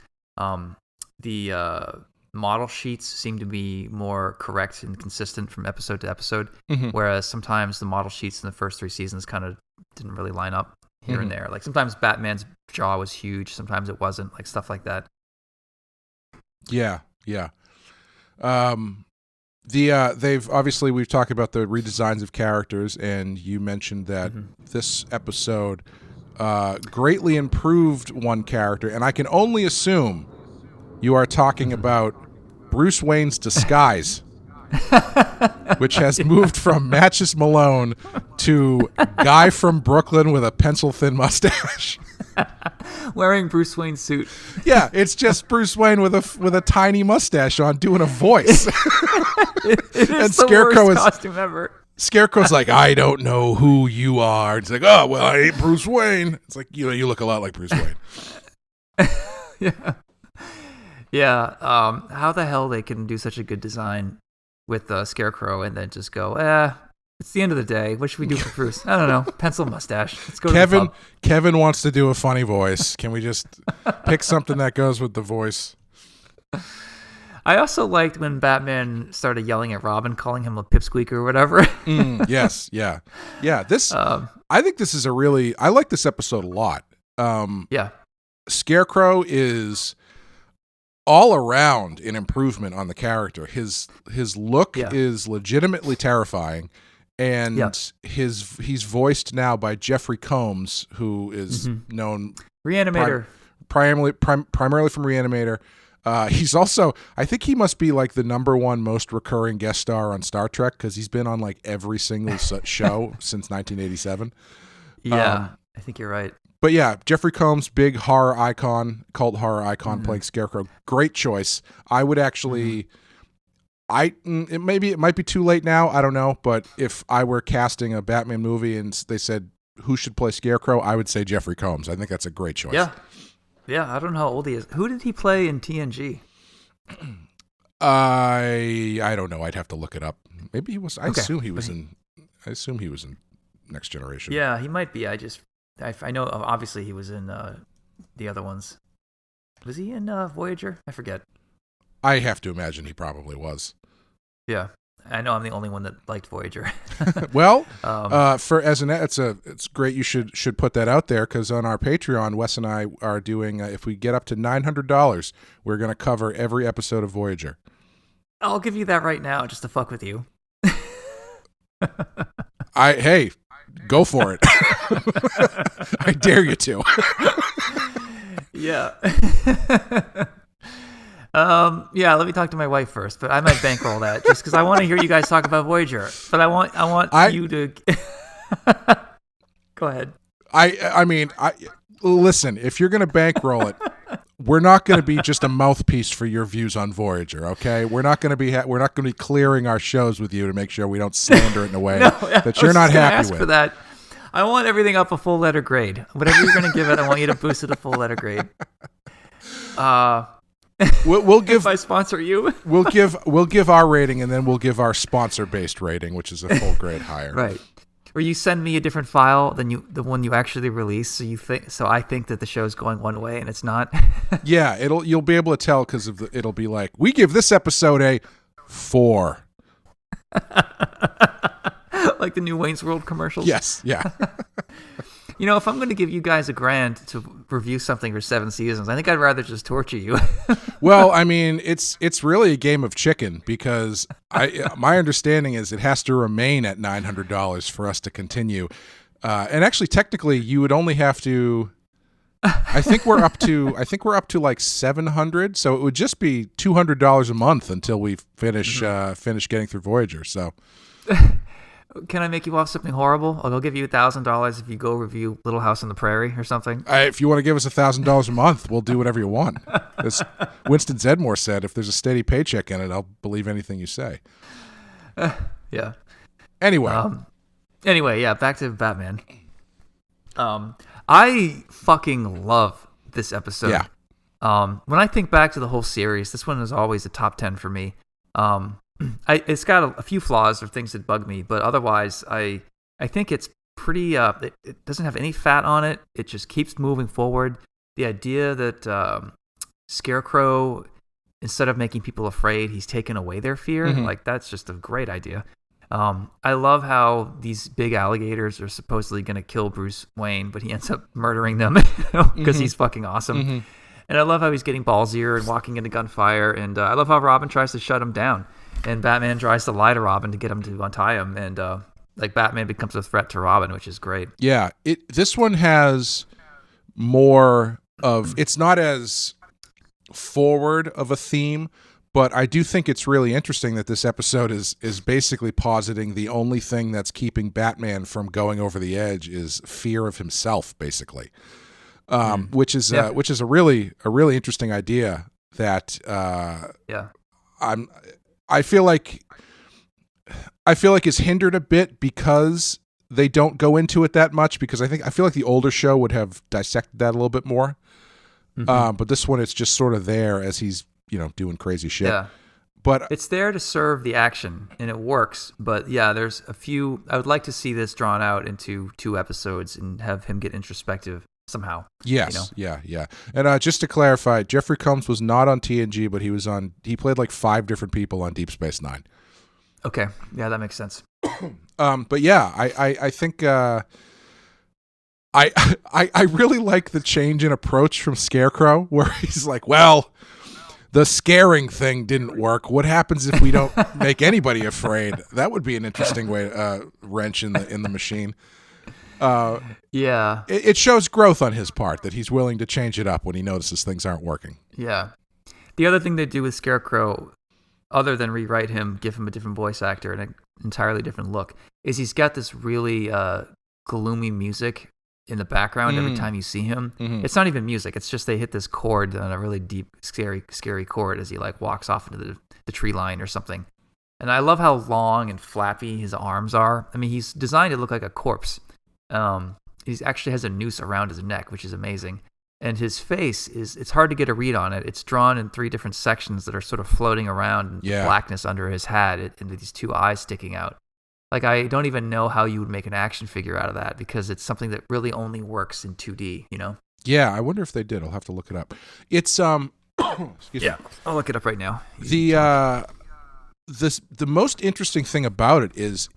The model sheets seem to be more correct and consistent from episode to episode, whereas sometimes the model sheets in the first 3 seasons kind of didn't really line up here and there. Like sometimes Batman's jaw was huge, sometimes it wasn't, like stuff like that. Yeah. They've obviously, we've talked about the redesigns of characters, and you mentioned that this episode greatly improved one character, and I can only assume you are talking about Bruce Wayne's disguise, which has moved from Matches Malone to guy from Brooklyn with a pencil-thin mustache. Wearing Bruce Wayne's suit. Yeah, it's just Bruce Wayne with a tiny mustache on doing a voice. It is and the worst costume ever. Scarecrow's like, I don't know who you are. It's like, oh, well, I ain't Bruce Wayne. It's like, you look a lot like Bruce Wayne. Yeah. How the hell they can do such a good design with Scarecrow and then just go, it's the end of the day. What should we do for Bruce? I don't know. Pencil mustache. Let's go to the pub. Kevin wants to do a funny voice. Can we just pick something that goes with the voice? I also liked when Batman started yelling at Robin, calling him a pipsqueak or whatever. Yes, yeah. This, I think this is I like this episode a lot. Scarecrow is all around an improvement on the character. His look is legitimately terrifying, and he's voiced now by Jeffrey Combs, who is known Reanimator, primarily from Reanimator. He's also, I think he must be like the #1 most recurring guest star on Star Trek, because he's been on like every single show since 1987. I think you're right. But yeah, Jeffrey Combs, big horror icon, cult horror icon, playing Scarecrow. Great choice. I would actually, it might be too late now. I don't know, but if I were casting a Batman movie and they said who should play Scarecrow, I would say Jeffrey Combs. I think that's a great choice. Yeah. I don't know how old he is. Who did he play in TNG? I don't know. I'd have to look it up. Maybe he was. I Okay. assume he was in Next Generation. Yeah, he might be. I know. Obviously, he was in the other ones. Was he in Voyager? I forget. I have to imagine he probably was. Yeah, I know. I'm the only one that liked Voyager. Well, it's great. You should put that out there because on our Patreon, Wes and I are doing. If we get up to $900, we're going to cover every episode of Voyager. I'll give you that right now, just to fuck with you. Hey, go for it. I dare you to. Yeah. Yeah, let me talk to my wife first, but I might bankroll that just because I want to hear you guys talk about Voyager. But I want you to go ahead. I mean, listen, if you're going to bankroll it, we're not going to be just a mouthpiece for your views on Voyager, okay? We're not going to be clearing our shows with you to make sure we don't slander it in a way that you're not happy with. For that. I want everything up a full letter grade. Whatever you're going to give it, I want you to boost it a full letter grade. We'll give. If I sponsor you, we'll give our rating, and then we'll give our sponsor-based rating, which is a full grade higher. Right. Or you send me a different file than the one you actually release, so I think that the show's going one way and it's not. Yeah, you'll be able to tell because it'll be like, we give this episode a 4. Like the new Wayne's World commercials. Yes, yeah. You know, if I'm going to give you guys $1,000 to review something for 7 seasons, I think I'd rather just torture you. Well, I mean, it's really a game of chicken because my understanding is it has to remain at $900 for us to continue. And actually, technically, you would only have to. I think we're up to like 700, so it would just be $200 a month until we finish getting through Voyager. So. Can I make you off something horrible? I'll give you $1,000 if you go review Little House on the Prairie or something. If you want to give us $1,000 a month, we'll do whatever you want. As Winston Zedmore said, if there's a steady paycheck in it, I'll believe anything you say. Yeah. Anyway, yeah, back to Batman. I fucking love this episode. Yeah. When I think back to the whole series, this one is always a top 10 for me. It's got a few flaws or things that bug me, but otherwise, I think it's pretty. It doesn't have any fat on it. It just keeps moving forward. The idea that Scarecrow, instead of making people afraid, he's taken away their fear. Mm-hmm. Like that's just a great idea. I love how these big alligators are supposedly going to kill Bruce Wayne, but he ends up murdering them because he's fucking awesome. Mm-hmm. And I love how he's getting ballsier and walking into gunfire. And I love how Robin tries to shut him down. And Batman tries to lie to Robin to get him to untie him. And like Batman becomes a threat to Robin, which is great. Yeah. This one has more of, it's not as forward of a theme, but I do think it's really interesting that this episode is basically positing the only thing that's keeping Batman from going over the edge is fear of himself, basically. Which is a really interesting idea that I feel like it's hindered a bit because they don't go into it that much, because I feel like the older show would have dissected that a little bit more. Mm-hmm. But this one, it's just sort of there as he's, doing crazy shit. Yeah. But it's there to serve the action and it works. But yeah, there's a few, I would like to see this drawn out into 2 episodes and have him get introspective somehow. Yes. Yeah. And just to clarify, Jeffrey Combs was not on TNG, but he played like 5 different people on Deep Space Nine. Okay. Yeah, that makes sense. But yeah, I think I really like the change in approach from Scarecrow, where he's like, well, the scaring thing didn't work. What happens if we don't make anybody afraid? That would be an interesting way wrench in the machine. Yeah. It shows growth on his part that he's willing to change it up when he notices things aren't working. Yeah. The other thing they do with Scarecrow, other than rewrite him, give him a different voice actor and an entirely different look, is he's got this really gloomy music in the background every time you see him. Mm-hmm. It's not even music. It's just they hit this chord on a really deep, scary chord as he like walks off into the tree line or something. And I love how long and flappy his arms are. I mean, he's designed to look like a corpse. He actually has a noose around his neck, which is amazing. And his face it's hard to get a read on it. It's drawn in 3 different sections that are sort of floating around in blackness under his hat, and these 2 eyes sticking out. Like, I don't even know how you would make an action figure out of that, because it's something that really only works in 2D, you know? Yeah, I wonder if they did. I'll have to look it up. It's excuse me. I'll look it up right now. The most interesting thing about it is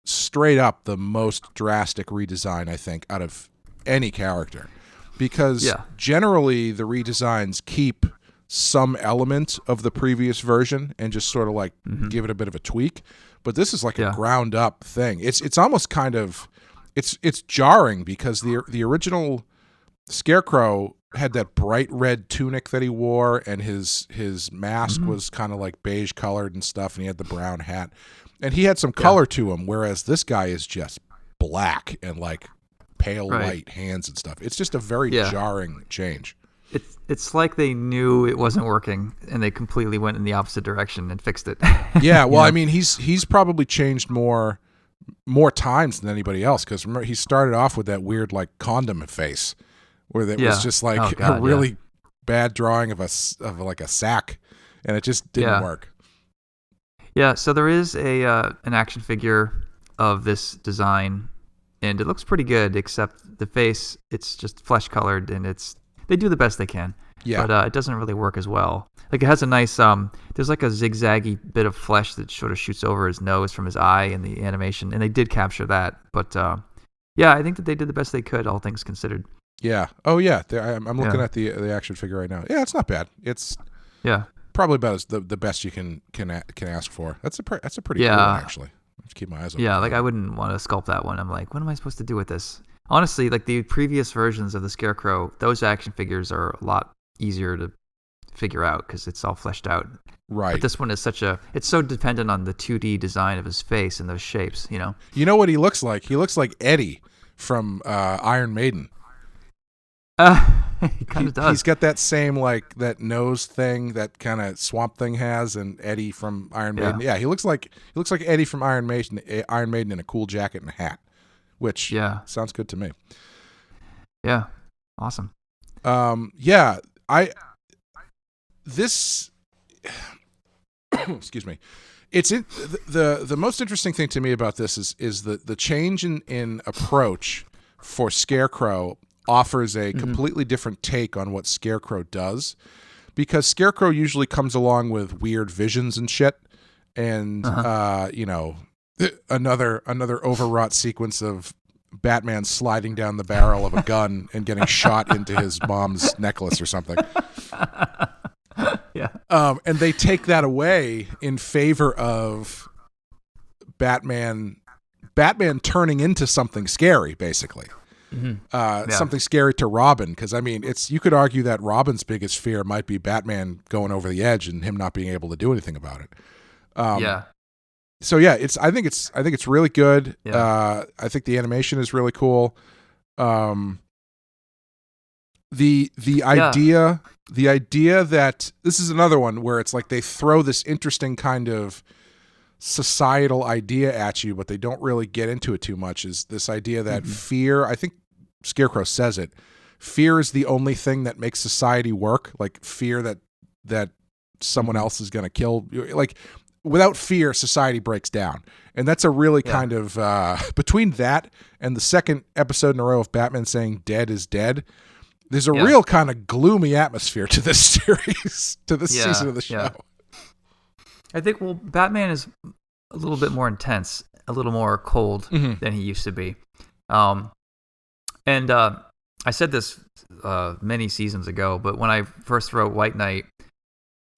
straight up the most drastic redesign, I think, out of any character. Because generally the redesigns keep some element of the previous version and just sort of like give it a bit of a tweak. But this is like a ground up thing. It's almost kind of it's jarring, because the original Scarecrow had that bright red tunic that he wore, and his mask was kind of like beige colored and stuff, and he had the brown hat, and he had some color to him, whereas this guy is just black and like pale white hands and stuff. It's just a very jarring change. It's like they knew it wasn't working, and they completely went in the opposite direction and fixed it. Yeah, well, I mean, he's probably changed more times than anybody else, because remember, he started off with that weird like condom face, where it was just like a really bad drawing of like a sack, and it just didn't work. Yeah, so there is an action figure of this design, and it looks pretty good, except the face, it's just flesh colored, and they do the best they can. Yeah. But it doesn't really work as well. Like, it has a nice there's like a zigzaggy bit of flesh that sort of shoots over his nose from his eye in the animation, and they did capture that. But I think that they did the best they could, all things considered. Yeah. Oh yeah. I'm looking at the action figure right now. Yeah, it's not bad. It's probably about the best you can ask for. That's a pretty cool one, actually. Let's keep my eyes open. Yeah, like I wouldn't want to sculpt that one. I'm like, what am I supposed to do with this? Honestly, like the previous versions of the Scarecrow, those action figures are a lot easier to figure out because it's all fleshed out. Right. But this one is it's so dependent on the 2D design of his face and those shapes, you know? You know what he looks like? He looks like Eddie from Iron Maiden. He kind of does. He's got that same, like, that nose thing that kind of Swamp Thing has, and Eddie from Iron Maiden. Yeah, he looks like Eddie from Iron Maiden in a cool jacket and a hat, which sounds good to me. Yeah, awesome. Excuse me. It's the most interesting thing to me about this is the change in approach for Scarecrow offers a completely different take on what Scarecrow does, because Scarecrow usually comes along with weird visions and shit, and another overwrought sequence of Batman sliding down the barrel of a gun and getting shot into his mom's necklace or something. Yeah. And they take that away in favor of Batman turning into something scary, basically. Something scary to Robin, because I mean, you could argue that Robin's biggest fear might be Batman going over the edge and him not being able to do anything about it. So yeah, I think it's really good. I think the animation is really cool. The idea that this is another one where it's like they throw this interesting kind of societal idea at you, but they don't really get into it too much, is this idea that fear, I think Scarecrow says it, fear is the only thing that makes society work. Like fear that someone else is going to kill, like without fear, society breaks down. And that's a really kind of, between that and the second episode in a row of Batman saying dead is dead, there's a real kind of gloomy atmosphere to this series, to this season of the show. I think, Batman is a little bit more intense, a little more cold than he used to be. And I said this many seasons ago, but when I first wrote White Knight,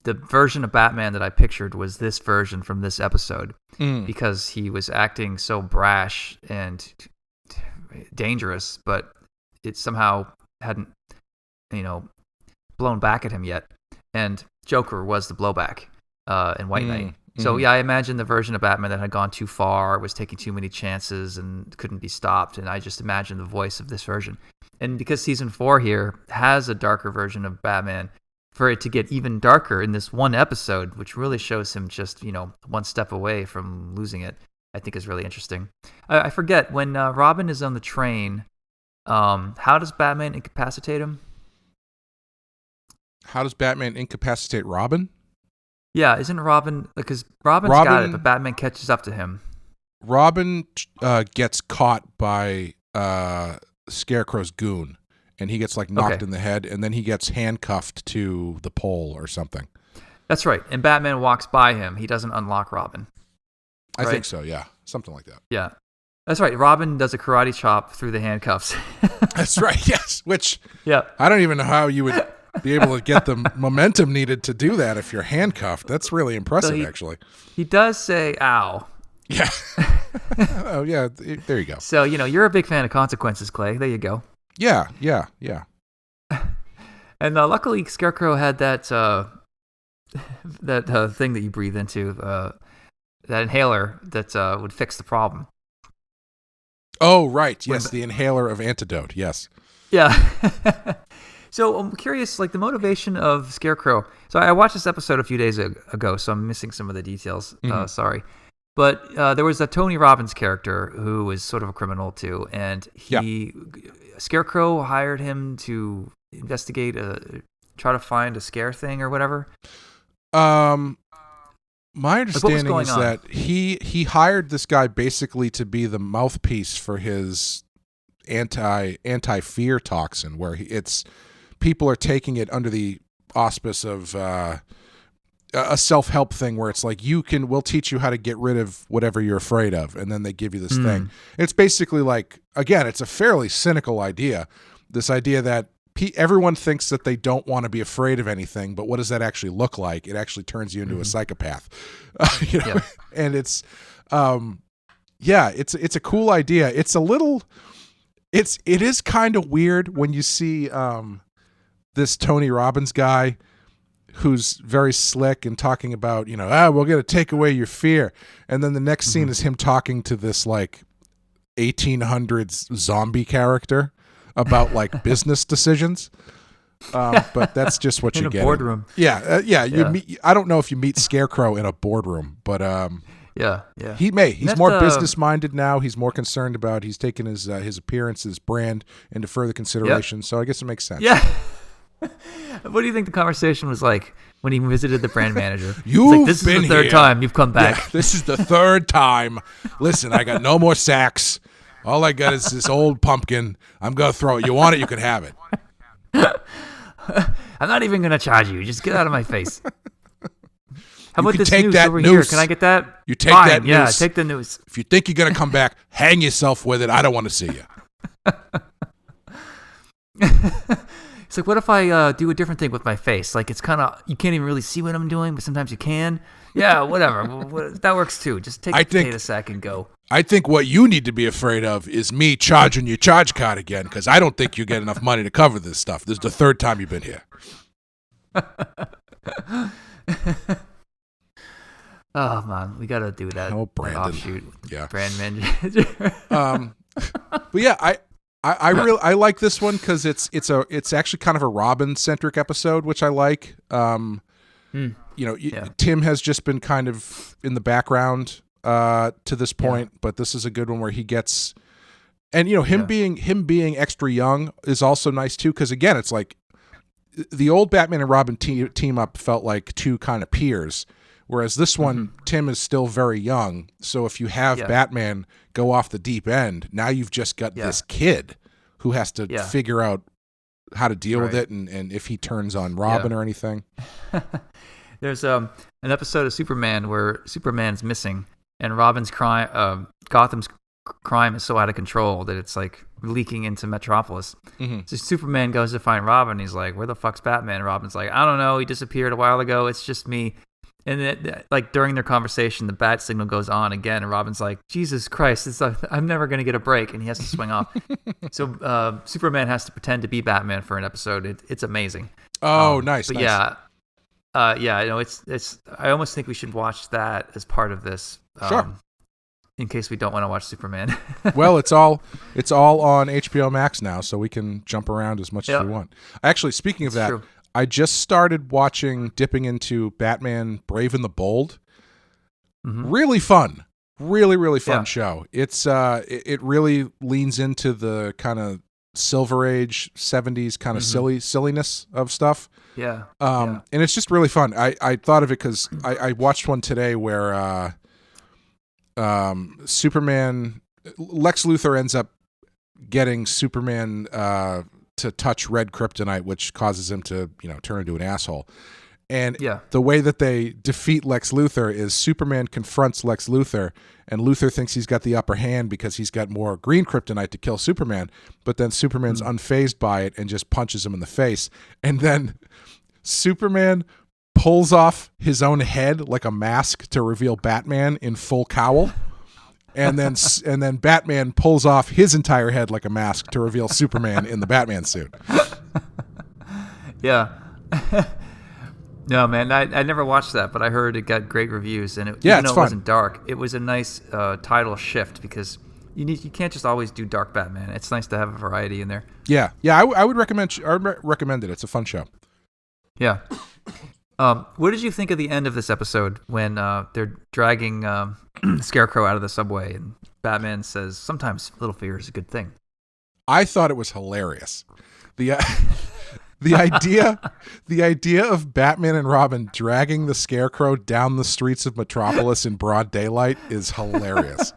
the version of Batman that I pictured was this version from this episode, because he was acting so brash and dangerous, but it somehow hadn't, blown back at him yet. And Joker was the blowback in White Knight. So I imagine the version of Batman that had gone too far, was taking too many chances and couldn't be stopped. And I just imagine the voice of this version. And because season 4 here has a darker version of Batman, for it to get even darker in this one episode, which really shows him just, one step away from losing it, I think is really interesting. I forget, when Robin is on the train, how does Batman incapacitate him? How does Batman incapacitate Robin? Yeah, isn't Robin, because Robin's got it, but Batman catches up to him. Robin gets caught by Scarecrow's goon, and he gets knocked in the head, and then he gets handcuffed to the pole or something. That's right. And Batman walks by him. He doesn't unlock Robin. I think so, yeah. Something like that. Yeah. That's right. Robin does a karate chop through the handcuffs. That's right, yes. Which I don't even know how you would be able to get the momentum needed to do that if you're handcuffed. That's really impressive, actually. He does say, ow. Yeah. Oh, yeah. There you go. So, you're a big fan of consequences, Clay. There you go. Yeah. And luckily, Scarecrow had that thing that you breathe into, that inhaler that would fix the problem. Oh, right. Yes, the inhaler of antidote. Yes. Yeah. So I'm curious, the motivation of Scarecrow. So I watched this episode a few days ago, so I'm missing some of the details. Sorry. But there was a Tony Robbins character who was sort of a criminal too, and Scarecrow hired him to investigate, try to find a scare thing or whatever. My understanding is that he hired this guy basically to be the mouthpiece for his anti-fear toxin, where people are taking it under the auspice of a self-help thing, where it's we'll teach you how to get rid of whatever you're afraid of, and then they give you this thing. It's basically again, it's a fairly cynical idea. This idea that everyone thinks that they don't want to be afraid of anything, but what does that actually look like? It actually turns you into a psychopath. And it's it's a cool idea. It is kind of weird when you see this Tony Robbins guy who's very slick and talking about, we're going to take away your fear. And then the next scene is him talking to this 1800s zombie character about business decisions. But that's just what you get. In a boardroom. I don't know if you meet Scarecrow in a boardroom, but yeah. He's more business minded now. He's more concerned about, he's taken his appearance, his brand into further consideration. So I guess it makes sense. Yeah. What do you think the conversation was like when he visited the brand manager? This is the third time you've come back. Yeah, this is the third time. Listen, I got no more sacks. All I got is this old pumpkin. I'm going to throw it. You want it, you can have it. I'm not even going to charge you. Just get out of my face. How about this take noose that over noose. here? Can I get that? You take that noose. Yeah, take the noose. If you think you're going to come back, hang yourself with it. I don't want to see you. It's what if I do a different thing with my face? It's kind of, you can't even really see what I'm doing, but sometimes you can. Yeah, whatever. That works too. Just take the potato sack and go. I think what you need to be afraid of is me charging your charge card again, because I don't think you get enough money to cover this stuff. This is the third time you've been here. Oh, man. We got to do that. Oh, Brandon. Offshoot. Yeah. Brand manager. But yeah, I like this one because it's actually kind of a Robin centric episode, which I like. Tim has just been kind of in the background to this point, but this is a good one where he gets, and him being extra young is also nice too, because again, it's the old Batman and Robin team up felt like two kind of peers, whereas this one, Tim is still very young. So if you have Batman go off the deep end, now you've just got this kid who has to figure out how to deal with it, and if he turns on Robin or anything. There's an episode of Superman where Superman's missing, and Gotham's crime is so out of control that it's leaking into Metropolis. So Superman goes to find Robin. And he's like, "Where the fuck's Batman?" And Robin's like, "I don't know. He disappeared a while ago. It's just me." And then, during their conversation, the bat signal goes on again, and Robin's like, "Jesus Christ, I'm never going to get a break," and he has to swing off. So Superman has to pretend to be Batman for an episode. It's amazing. Oh, nice. But nice. It's. I almost think we should watch that as part of this. Sure. In case we don't want to watch Superman. Well, it's all on HBO Max now, so we can jump around as much as we want. Actually, speaking of that, true. I just started dipping into Batman Brave and the Bold. Really fun. Really, really fun show. It's it really leans into the kind of Silver Age 70s kind of silliness of stuff. And it's just really fun. I thought of it because I watched one today where Superman, Lex Luthor ends up getting Superman to touch red kryptonite, which causes him to, turn into an asshole. And the way that they defeat Lex Luthor is Superman confronts Lex Luthor, and Luthor thinks he's got the upper hand because he's got more green kryptonite to kill Superman, but then Superman's unfazed by it and just punches him in the face. And then Superman pulls off his own head like a mask to reveal Batman in full cowl. And then Batman pulls off his entire head like a mask to reveal Superman in the Batman suit. Yeah. No, man, I never watched that, but I heard it got great reviews, and even though it wasn't dark, it was a nice title shift because you can't just always do dark Batman. It's nice to have a variety in there. Yeah. I would recommend it. It's a fun show. Yeah. What did you think of the end of this episode when they're dragging Scarecrow out of the subway and Batman says, "Sometimes a little fear is a good thing"? I thought it was hilarious. The idea of Batman and Robin dragging the Scarecrow down the streets of Metropolis in broad daylight is hilarious.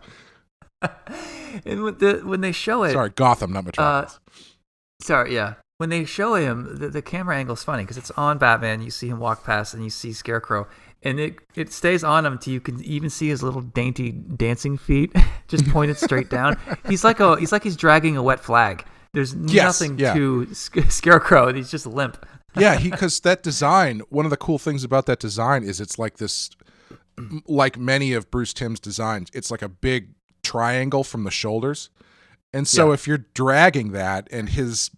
And when they show it, sorry, Gotham, not Metropolis. When they show him, the camera angle is funny because it's on Batman. You see him walk past, and you see Scarecrow, and it stays on him till you can even see his little dainty dancing feet just pointed straight down. He's like he's dragging a wet flag. There's nothing to Scarecrow. He's just limp. Because that design, one of the cool things about that design is it's like this, like many of Bruce Timm's designs, it's like a big triangle from the shoulders. And so if you're dragging that and his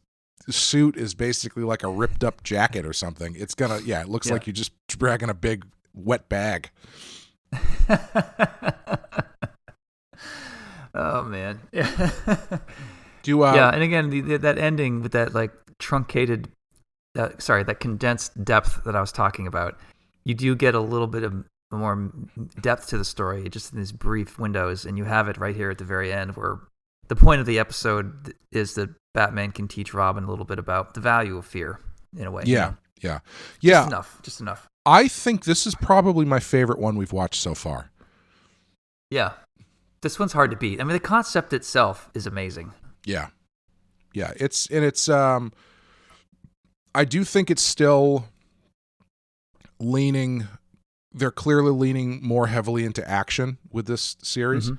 suit is basically like a ripped up jacket or something, it's gonna, it looks like you're just dragging a big wet bag. Oh, man. And again, that ending with that like truncated, that condensed depth that I was talking about, you do get a little bit of more depth to the story just in these brief windows, and you have it right here at the very end where the point of the episode is that Batman can teach Robin a little bit about the value of fear in a way. Yeah. Just enough. I think this is probably my favorite one we've watched so far. Yeah. This one's hard to beat. I mean, the concept itself is amazing. Yeah. It's I do think it's still they're clearly leaning more heavily into action with this series.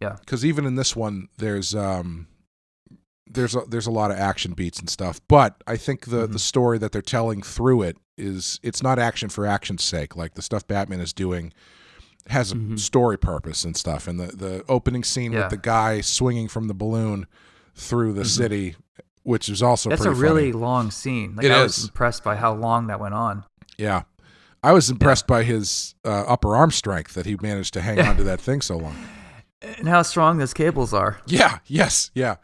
Yeah. Because even in this one, there's a lot of action beats and stuff. But I think the story that they're telling through it's not action for action's sake. Like the stuff Batman is doing has a story purpose and stuff. And the opening scene with the guy swinging from the balloon through the city, which is also that's pretty a really funny. long scene. Like, I was impressed by how long that went on. Yeah. I was impressed by his upper arm strength that he managed to hang on to that thing so long. And how strong those cables are. Yeah. Yes. Yeah.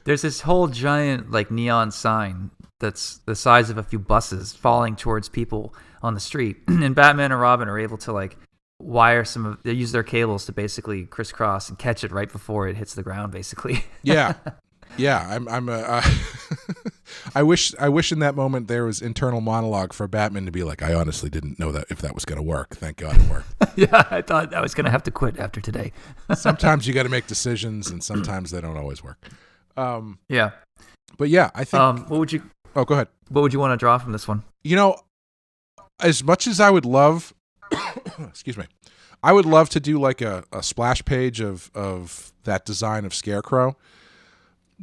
There's this whole giant like neon sign that's the size of a few buses falling towards people on the street. And Batman and Robin are able to like wire they use their cables to basically crisscross and catch it right before it hits the ground, basically. Yeah. I wish in that moment there was internal monologue for Batman to be like, I honestly didn't know that if that was going to work. Thank God it worked. Yeah, I thought I was going to have to quit after today. Sometimes you got to make decisions, and sometimes they don't always work. Yeah, but yeah, I think. What would you? Oh, go ahead. What would you want to draw from this one? As much as I would love, excuse me, I would love to do like a splash page of that design of Scarecrow.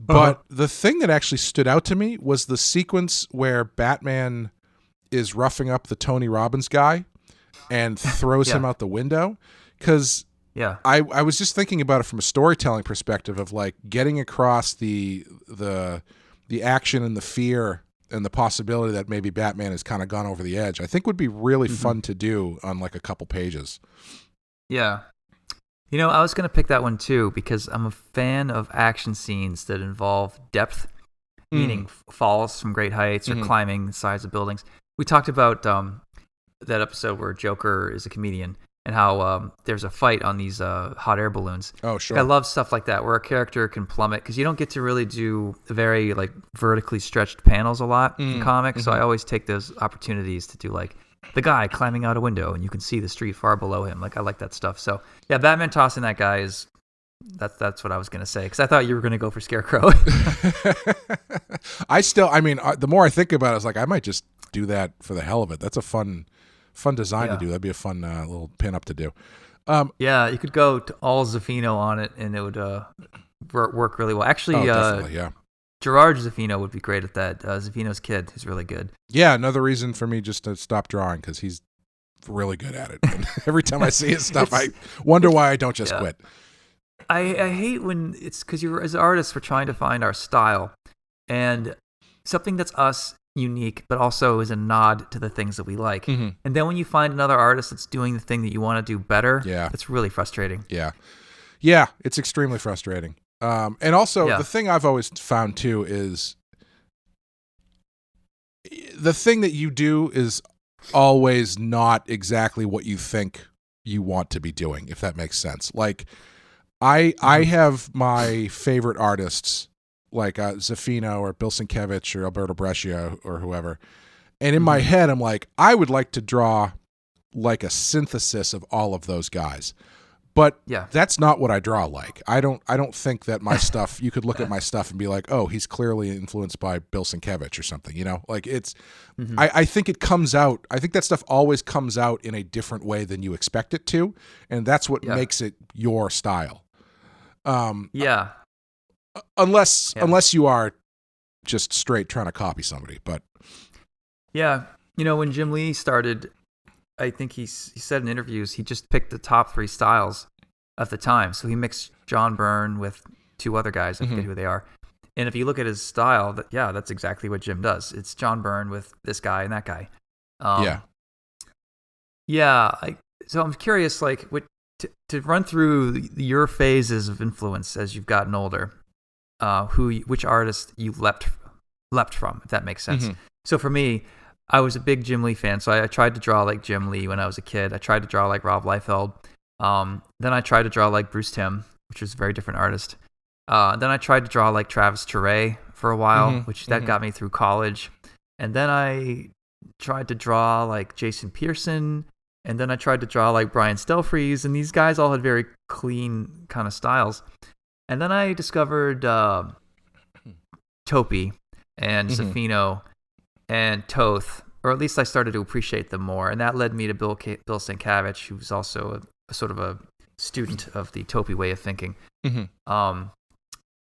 But the thing that actually stood out to me was the sequence where Batman is roughing up the Tony Robbins guy and throws him out the window. Because I was just thinking about it from a storytelling perspective of like getting across the action and the fear and the possibility that maybe Batman has kind of gone over the edge. I think would be really fun to do on like a couple pages. Yeah. I was going to pick that one too because I'm a fan of action scenes that involve depth meaning falls from great heights or climbing the sides of buildings. We talked about that episode where Joker is a comedian and how there's a fight on these hot air balloons. Oh, sure. I love stuff like that where a character can plummet because you don't get to really do very like vertically stretched panels a lot in comics. So I always take those opportunities to do like the guy climbing out a window and you can see the street far below him. Like I like that stuff. So yeah, Batman tossing that guy is that's what I was going to say because I thought you were going to go for Scarecrow. The more I think about it, it's like I might just do that for the hell of it. That's a fun design to do. That'd be a fun little pin-up to do. Yeah, you could go to all Zaffino on it, and it would work really well. Actually, definitely, yeah. Gerard Zaffino would be great at that. Zaffino's kid is really good. Yeah, another reason for me just to stop drawing because he's really good at it. And every time I see his stuff, I wonder why I don't just quit. I hate when it's because as artists, we're trying to find our style and something that's us unique, but also is a nod to the things that we like. And then when you find another artist that's doing the thing that you want to do better, it's really frustrating. Yeah, it's extremely frustrating. And also, the thing I've always found too is the thing that you do is always not exactly what you think you want to be doing, if that makes sense. Like, I have my favorite artists like Zaffino or Bill Sienkiewicz or Alberto Brescia or whoever. And in my head, I'm like, I would like to draw like a synthesis of all of those guys. But that's not what I draw like. I don't think that my stuff, you could look at my stuff and be like, oh, he's clearly influenced by Bill Sienkiewicz or something, you know? Like it's, I think it comes out, I think that stuff always comes out in a different way than you expect it to. And that's what makes it your style. Unless you are just straight trying to copy somebody, but when Jim Lee started, I think he said in interviews he just picked the top 3 styles of the time. So he mixed John Byrne with 2 other guys. I forget who they are. And if you look at his style, that's exactly what Jim does. It's John Byrne with this guy and that guy. So I'm curious, like, to run through your phases of influence as you've gotten older. Which artist you leapt from, if that makes sense. So for me, I was a big Jim Lee fan, so I tried to draw like Jim Lee when I was a kid. I tried to draw like Rob Liefeld. Then I tried to draw like Bruce Timm, which was a very different artist. Then I tried to draw like Travis Touré for a while, that got me through college. And then I tried to draw like Jason Pearson, and then I tried to draw like Brian Stelfreeze, and these guys all had very clean kind of styles. And then I discovered Topi and Zaffino and Toth, or at least I started to appreciate them more. And that led me to Bill Sienkiewicz, who's also a sort of a student of the Topi way of thinking. And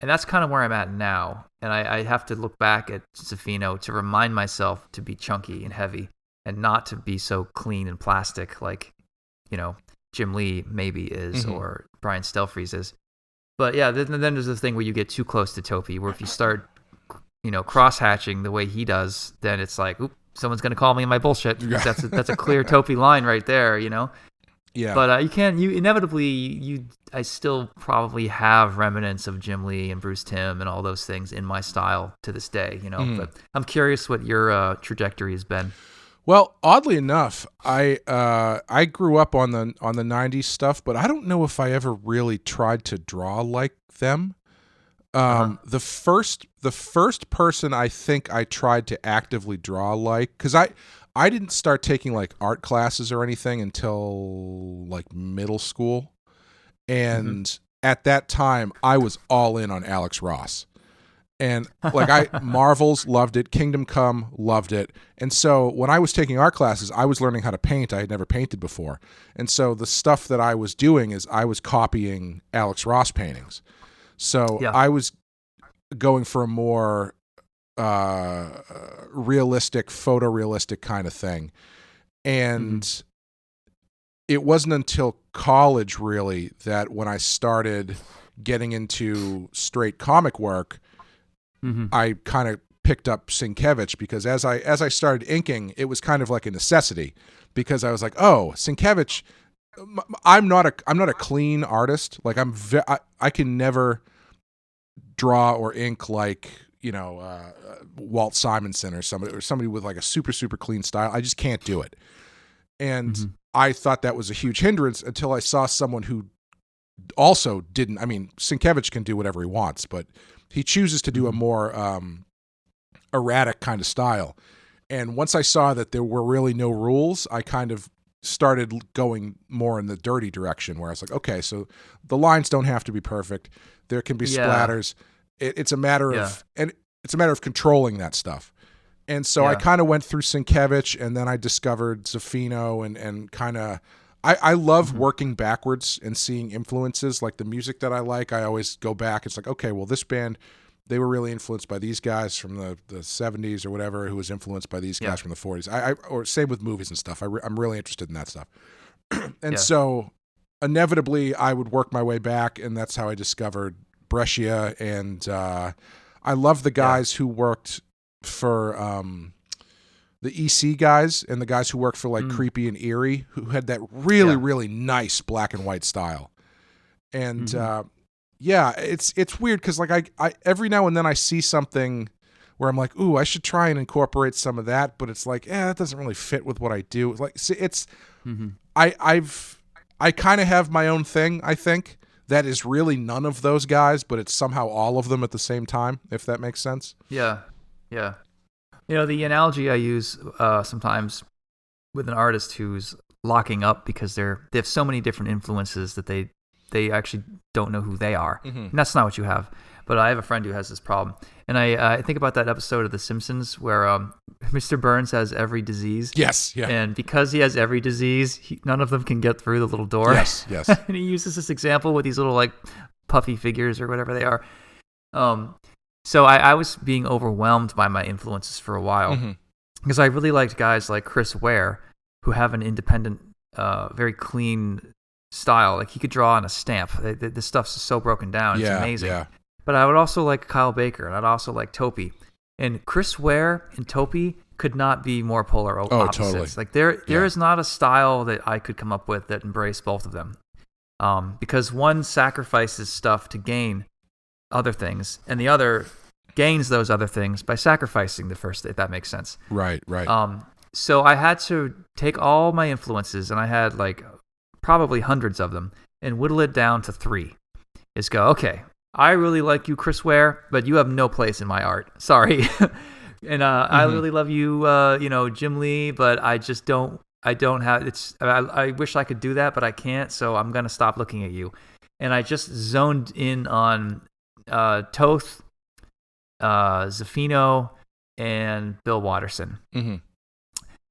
that's kind of where I'm at now. And I have to look back at Zaffino to remind myself to be chunky and heavy and not to be so clean and plastic like, Jim Lee maybe is or Brian Stelfreeze is. But yeah, then there's the thing where you get too close to Topi, where if you start, cross-hatching the way he does, then it's like, oop, someone's going to call me on my bullshit. That's a clear Topi line right there, Yeah. But I still probably have remnants of Jim Lee and Bruce Timm and all those things in my style to this day, But I'm curious what your trajectory has been. Well, oddly enough, I grew up on the 90s stuff, but I don't know if I ever really tried to draw like them. The first person I think I tried to actively draw like, because I didn't start taking like art classes or anything until like middle school, and at that time I was all in on Alex Ross. And like Marvels, loved it. Kingdom Come, loved it. And so when I was taking art classes, I was learning how to paint. I had never painted before. And so the stuff that I was doing is I was copying Alex Ross paintings. So I was going for a more realistic, photorealistic kind of thing. And it wasn't until college really that when I started getting into straight comic work, I kind of picked up Sienkiewicz, because as I started inking, it was kind of like a necessity, because I was like, oh, Sienkiewicz, I'm not a clean artist. Like I can never draw or ink like Walt Simonson or somebody with like a super, super clean style. I just can't do it. And I thought that was a huge hindrance until I saw someone who also didn't. I mean, Sienkiewicz can do whatever he wants, but he chooses to do a more erratic kind of style. And once I saw that there were really no rules, I kind of started going more in the dirty direction, where I was like, okay, so the lines don't have to be perfect. There can be splatters. It's a matter of controlling that stuff. And so I kind of went through Sienkiewicz, and then I discovered Zaffino, and kind of I love working backwards and seeing influences. Like the music that I like, I always go back. It's like, okay, well, this band, they were really influenced by these guys from the 70s or whatever, who was influenced by these guys from the 40s. Or same with movies and stuff. I'm really interested in that stuff. And so inevitably I would work my way back, and that's how I discovered Brescia. And I love the guys who worked for the EC guys, and the guys who worked for like Creepy and Eerie, who had that really, really nice black and white style. And it's weird because like I every now and then I see something where I'm like, ooh, I should try and incorporate some of that, but it's like, that doesn't really fit with what I do. Like, see, it's I kind of have my own thing, I think, that is really none of those guys, but it's somehow all of them at the same time, if that makes sense. Yeah. The analogy I use sometimes with an artist who's locking up because they have so many different influences that they actually don't know who they are. And that's not what you have. But I have a friend who has this problem. And I think about that episode of The Simpsons where Mr. Burns has every disease. Yes, yeah. And because he has every disease, none of them can get through the little door. Yes. And he uses this example with these little like puffy figures or whatever they are. So I was being overwhelmed by my influences for a while because I really liked guys like Chris Ware, who have an independent, very clean style. Like he could draw on a stamp. The stuff's so broken down. It's amazing. Yeah. But I would also like Kyle Baker, and I'd also like Topi. And Chris Ware and Topi could not be more polar opposites. Totally. Like there is not a style that I could come up with that embraced both of them. Because one sacrifices stuff to gain other things, and the other gains those other things by sacrificing the first, if that makes sense. Right. So I had to take all my influences, and I had like probably hundreds of them, and whittle it down to 3. Is go, okay, I really like you, Chris Ware, but you have no place in my art. Sorry. And I really love you, Jim Lee, but I just don't. I don't have. I wish I could do that, but I can't. So I'm gonna stop looking at you. And I just zoned in on Toth, Zaffino, and Bill Watterson.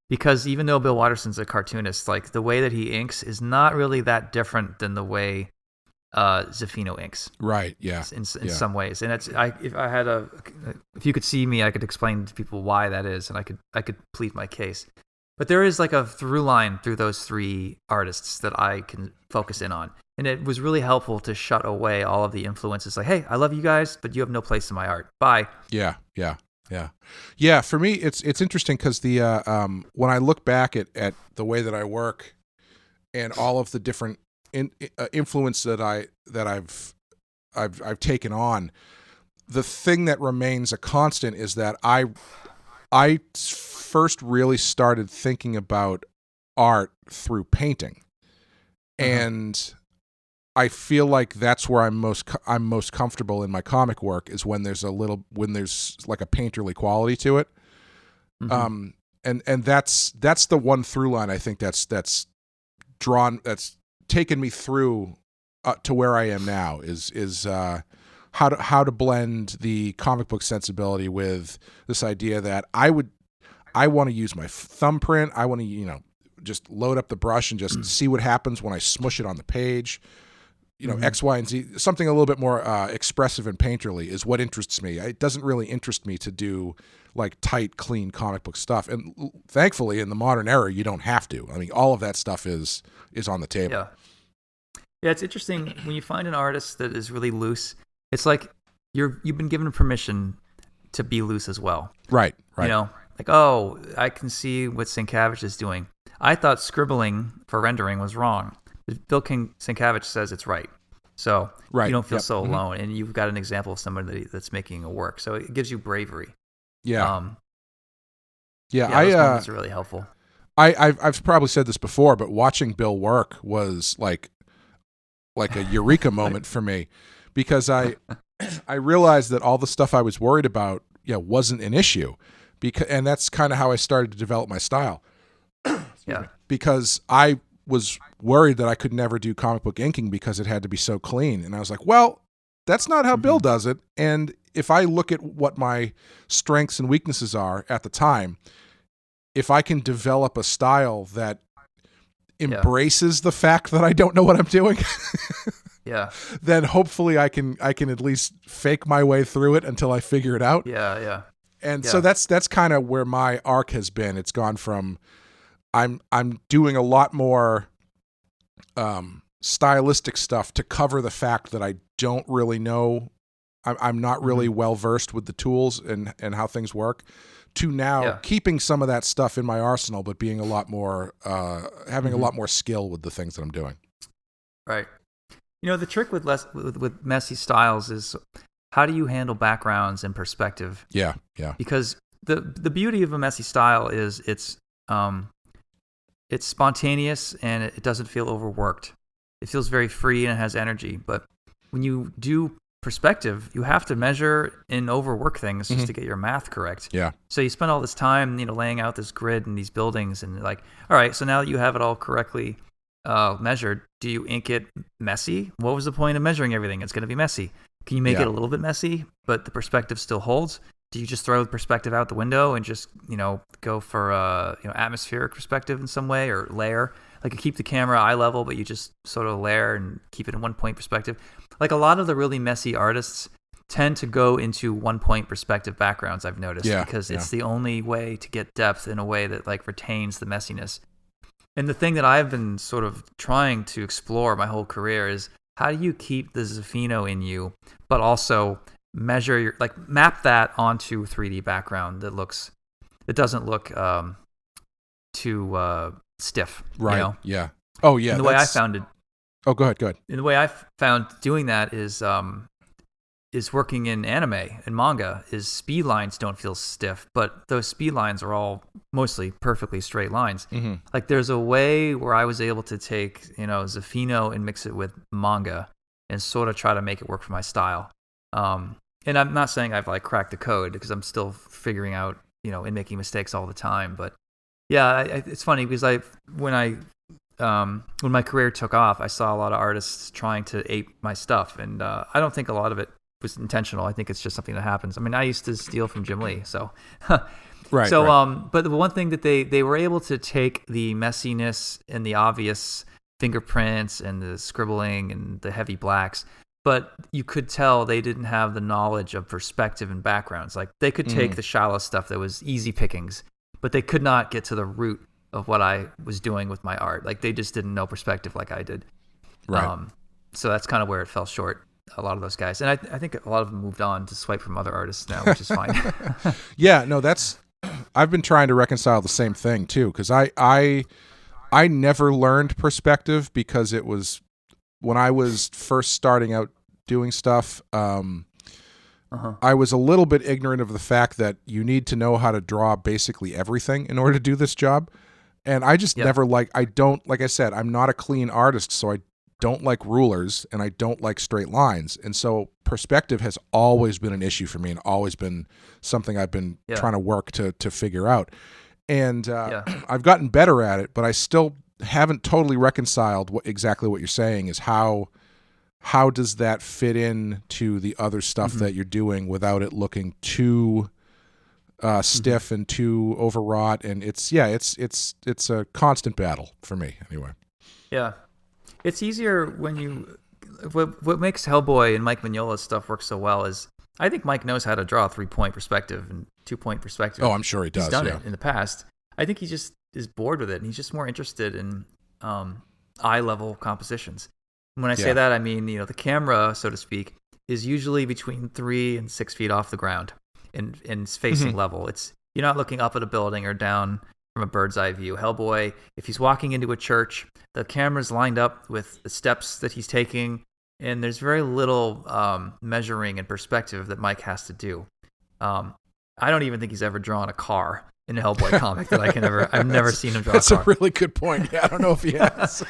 Because even though Bill Watterson's a cartoonist, like the way that he inks is not really that different than the way Zaffino inks. Right. Yeah. In some ways, and if you could see me, I could explain to people why that is, and I could plead my case. But there is like a through line through those 3 artists that I can focus in on. And it was really helpful to shut away all of the influences. Like, hey, I love you guys, but you have no place in my art. Bye. Yeah. For me, it's interesting because the when I look back at the way that I work and all of the different influence that I've taken on, the thing that remains a constant is that I first really started thinking about art through painting, and I feel like that's where I'm most comfortable in my comic work, is when there's like a painterly quality to it. And that's the one through line I think that's taken me through to where I am now is how to blend the comic book sensibility with this idea that I want to use my thumbprint. I want to just load up the brush and just see what happens when I smush it on the page. X, Y, and Z, something a little bit more expressive and painterly is what interests me. It doesn't really interest me to do like tight, clean comic book stuff. And thankfully, in the modern era, you don't have to. I mean, all of that stuff is on the table. Yeah, it's interesting when you find an artist that is really loose. It's like you've been given permission to be loose as well. Right. Like, oh, I can see what Sienkiewicz is doing. I thought scribbling for rendering was wrong. Bill Sienkiewicz says it's right. So Right. you don't feel Yep. so alone, and you've got an example of somebody that's making it work. So it gives you bravery. Yeah. Yeah, Yeah. those moments are really helpful. I've probably said this before, but watching Bill work was like a eureka moment for me, because I realized that all the stuff I was worried about, wasn't an issue, and that's kind of how I started to develop my style. Yeah. Because I was worried that I could never do comic book inking because it had to be so clean, and I was like, well, that's not how Bill does it. And if I look at what my strengths and weaknesses are at the time, if I can develop a style that embraces the fact that I don't know what I'm doing, Yeah. then hopefully I can at least fake my way through it until I figure it out. Yeah. And so that's kind of where my arc has been. It's gone from I'm doing a lot more stylistic stuff to cover the fact that I don't really know. I'm not really well versed with the tools and how things work, to now keeping some of that stuff in my arsenal, but being a lot more, having a lot more skill with the things that I'm doing. Right. The trick with messy styles is, how do you handle backgrounds and perspective? Yeah. Because the beauty of a messy style is it's spontaneous and it doesn't feel overworked. It feels very free and it has energy. But when you do perspective, you have to measure and overwork things just to get your math correct. Yeah. So you spend all this time, laying out this grid and these buildings, and like, all right, so now that you have it all correctly measured, do you ink it messy? What was the point of measuring everything? It's going to be messy. Can you make it a little bit messy, but the perspective still holds? Do you just throw the perspective out the window and just, go for atmospheric perspective in some way, or layer? Like, you keep the camera eye level, but you just sort of layer and keep it in 1 point perspective. Like, a lot of the really messy artists tend to go into 1 point perspective backgrounds, I've noticed, because it's the only way to get depth in a way that like retains the messiness. And the thing that I've been sort of trying to explore my whole career is, how do you keep the Zaffino in you, but also measure map that onto a 3D background that doesn't look too stiff. Right. Yeah. Oh yeah. And the way I found it. Oh, go ahead. And the way I found doing that is working in anime and manga, is speed lines don't feel stiff, but those speed lines are all mostly perfectly straight lines. Like, there's a way where I was able to take, Zaffino and mix it with manga and sort of try to make it work for my style. And I'm not saying I've cracked the code, because I'm still figuring out, and making mistakes all the time. But yeah, it's funny because when my career took off, I saw a lot of artists trying to ape my stuff, and I don't think a lot of it was intentional. I think it's just something that happens. I mean, I used to steal from Jim Lee, so Right. So right. But the one thing that they were able to take the messiness and the obvious fingerprints and the scribbling and the heavy blacks, but you could tell they didn't have the knowledge of perspective and backgrounds. Like, they could take the shallow stuff that was easy pickings, but they could not get to the root of what I was doing with my art. Like, they just didn't know perspective like I did. Right. So that's kind of where it fell short, a lot of those guys. And I think a lot of them moved on to swipe from other artists now, which is fine. Yeah, no, I've been trying to reconcile the same thing too, because I never learned perspective, because it was when I was first starting out doing stuff. I was a little bit ignorant of the fact that you need to know how to draw basically everything in order to do this job. And I just never like I said, I'm not a clean artist, so I don't like rulers and I don't like straight lines. And so perspective has always been an issue for me, and always been something I've been trying to work to figure out. And I've gotten better at it, but I still haven't totally reconciled exactly what you're saying is how does that fit in to the other stuff that you're doing without it looking too stiff and too overwrought. And it's a constant battle for me anyway. Yeah. It's easier when what makes Hellboy and Mike Mignola's stuff work so well is, I think Mike knows how to draw a 3-point perspective and 2-point perspective. Oh, I'm sure he does. He's done it in the past. I think he just is bored with it, and he's just more interested in eye-level compositions. And when I say that, I mean, the camera, so to speak, is usually between 3 and 6 feet off the ground and it's facing level. You're not looking up at a building or down from a bird's eye view. Hellboy, if he's walking into a church, the camera's lined up with the steps that he's taking, and there's very little measuring and perspective that Mike has to do. I don't even think he's ever drawn a car in a Hellboy comic that I've never seen him draw a car. That's a really good point. Yeah, I don't know if he has.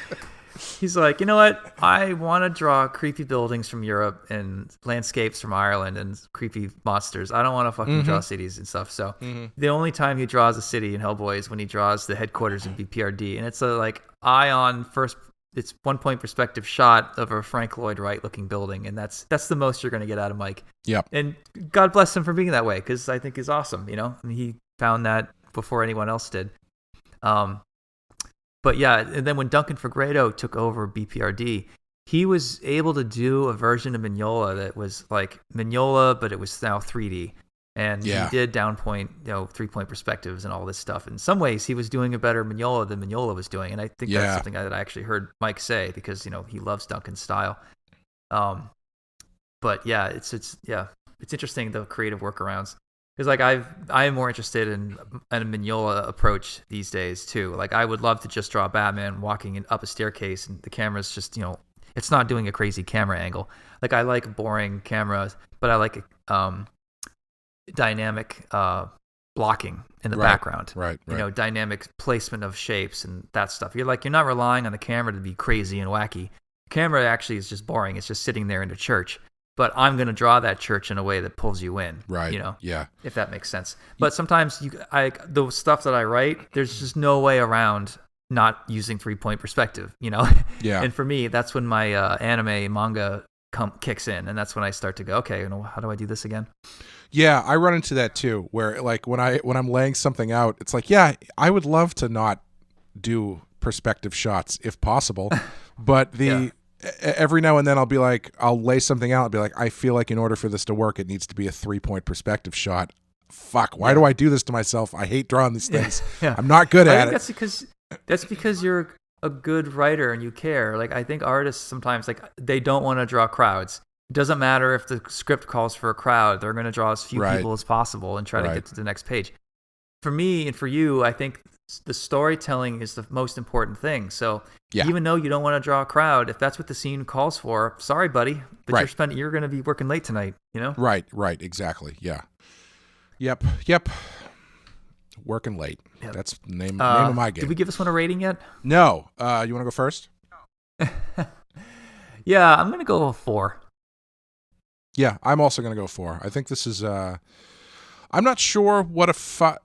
He's like, you know what? I want to draw creepy buildings from Europe and landscapes from Ireland and creepy monsters. I don't want to fucking draw cities and stuff. So the only time he draws a city in Hellboy is when he draws the headquarters of BPRD. And it's a like eye on first, it's 1 point perspective shot of a Frank Lloyd Wright looking building. And that's the most you're going to get out of Mike. Yep. And God bless him for being that way, because I think he's awesome. You know, I mean, he found that before anyone else did. But yeah, and then when Duncan Fegredo took over BPRD, he was able to do a version of Mignola that was like Mignola, but it was now 3D. And he did downpoint, 3-point perspectives and all this stuff. In some ways, he was doing a better Mignola than Mignola was doing. And I think that's something that I actually heard Mike say, because, he loves Duncan's style. But yeah, it's interesting, the creative workarounds. Because like I am more interested in a Mignola approach these days too. Like I would love to just draw Batman walking up a staircase and the camera's just it's not doing a crazy camera angle. Like I like boring cameras, but I like dynamic blocking in the background. Right. Dynamic placement of shapes and that stuff. You're not relying on the camera to be crazy and wacky. The camera actually is just boring. It's just sitting there in a church. But I'm going to draw that church in a way that pulls you in, right? Yeah. If that makes sense. But sometimes the stuff that I write, there's just no way around not using 3-point perspective, Yeah. And for me, that's when my anime manga kicks in, and that's when I start to go, okay, how do I do this again? Yeah, I run into that too, where like when I'm laying something out, it's like, yeah, I would love to not do perspective shots if possible, but every now and then I'll lay something out and be like, I feel like in order for this to work, it needs to be a 3-point perspective shot. Fuck, why do I do this to myself? I hate drawing these things. I'm not good at it. That's because you're a good writer and you care. Like I think artists sometimes they don't want to draw crowds. It doesn't matter if the script calls for a crowd. They're going to draw as few people as possible and try to get to the next page. For me and for you, I think the storytelling is the most important thing. So even though you don't want to draw a crowd, if that's what the scene calls for, sorry, buddy, but you're going to be working late tonight, Right, exactly. Yeah. Yep. Working late. Yep. That's the name of my game. Did we give this one a rating yet? No. You want to go first? Yeah, I'm going to go 4. Yeah, I'm also going to go 4. I think this is I'm not sure what a 5...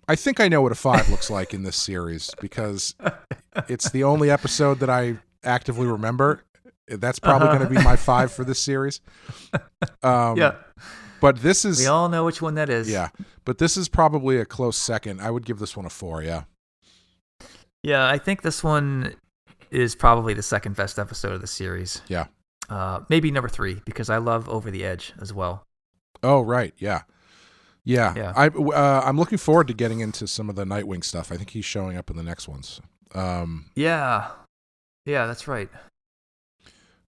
I think I know what a 5 looks like in this series, because it's the only episode that I actively remember. That's probably going to be my 5 for this series. But this is... We all know which one that is. Yeah, but this is probably a close second. I would give this one a 4, yeah. Yeah, I think this one is probably the second best episode of the series. Yeah. Maybe number 3, because I love Over the Edge as well. Oh, right, yeah. Yeah. I'm looking forward to getting into some of the Nightwing stuff. I think he's showing up in the next ones. Yeah, that's right.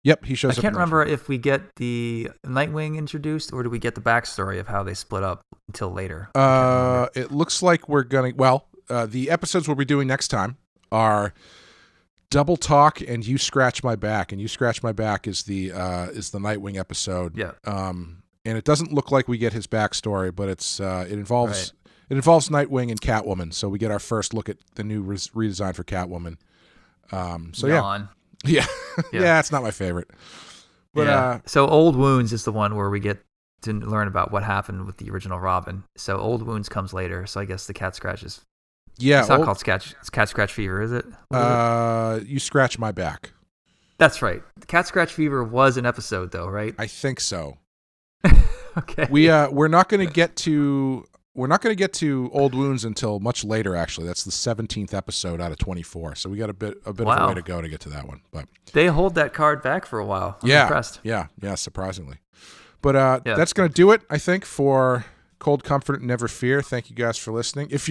Yep, he shows up. I can't remember if we get the Nightwing introduced or do we get the backstory of how they split up until later. It looks like we're gonna. Well, the episodes we'll be doing next time are Double Talk and You Scratch My Back, and You Scratch My Back is the Nightwing episode. Yeah. And it doesn't look like we get his backstory, but it involves Nightwing and Catwoman. So we get our first look at the new redesign for Catwoman. Yeah, it's not my favorite. But so Old Wounds is the one where we get to learn about what happened with the original Robin. So Old Wounds comes later. So I guess the cat scratches. Yeah, it's not called cat scratch fever, is it? You Scratch My Back. That's right. Cat scratch fever was an episode, though, right? I think so. Okay. We're not going to get to Old Wounds until much later. Actually, that's the 17th episode out of 24. So we got a bit of a way to go to get to that one. But they hold that card back for a while. I'm impressed. Yeah, surprisingly. But that's going to do it, I think, for Cold Comfort and Never Fear. Thank you guys for listening. If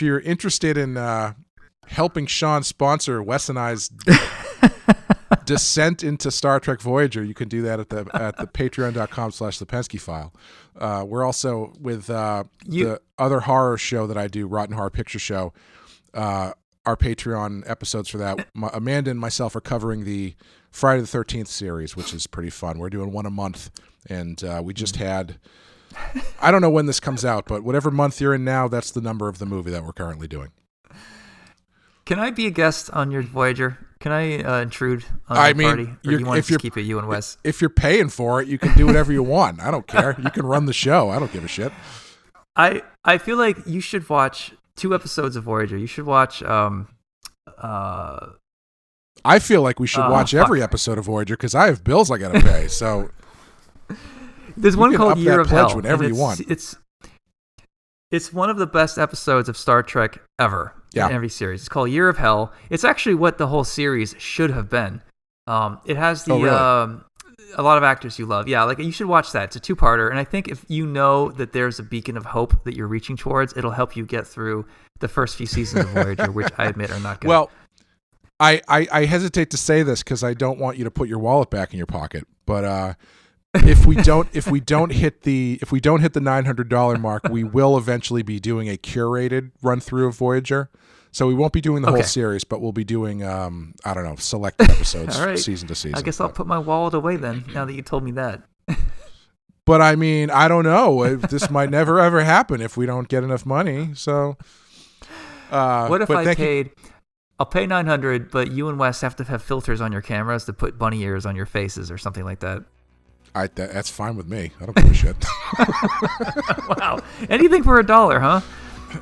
you're interested in helping Sean sponsor Wes and I's descent into Star Trek Voyager, you can do that at the patreon.com/the File. We're also with the other horror show that I do, Rotten Horror Picture Show. our Patreon episodes for that. Amanda and myself are covering the Friday the 13th series, which is pretty fun. We're doing one a month, and we just had, I don't know when this comes out, but whatever month you're in now, that's the number of the movie that we're currently doing. Can I be a guest on your Voyager? Can I intrude on the party? Or do you want to just keep it you and Wes? If you're paying for it, you can do whatever you want. I don't care. You can run the show. I don't give a shit. I feel like you should watch 2 episodes of Voyager. You should watch I feel like we should watch every episode of Voyager because I have bills I gotta pay. So there's one called Year of Hell. Whenever you want. It's one of the best episodes of Star Trek ever in every series. It's called Year of Hell. It's actually what the whole series should have been. It has a lot of actors you love. Yeah, like you should watch that. It's a 2-parter, and I think if you know that there's a beacon of hope that you're reaching towards, it'll help you get through the first few seasons of Voyager, which I admit are not good. Well, I hesitate to say this because I don't want you to put your wallet back in your pocket, but if we don't hit the $900 mark, we will eventually be doing a curated run through of Voyager. So we won't be doing the whole series, but we'll be doing I don't know, select episodes right. season to season. I guess I'll put my wallet away then. Now that you told me that. But I mean, I don't know. This might never ever happen if we don't get enough money. So what if I paid? I'll pay $900, but you and Wes have to have filters on your cameras to put bunny ears on your faces or something like that. That's fine with me. I don't give a shit. Wow, anything for $1, huh?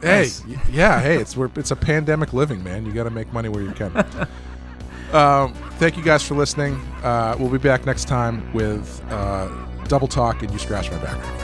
Hey, Nice. yeah. Hey, it's a pandemic living, man. You got to make money where you can. Thank you guys for listening. We'll be back next time with Double Talk and You Scratch My Back.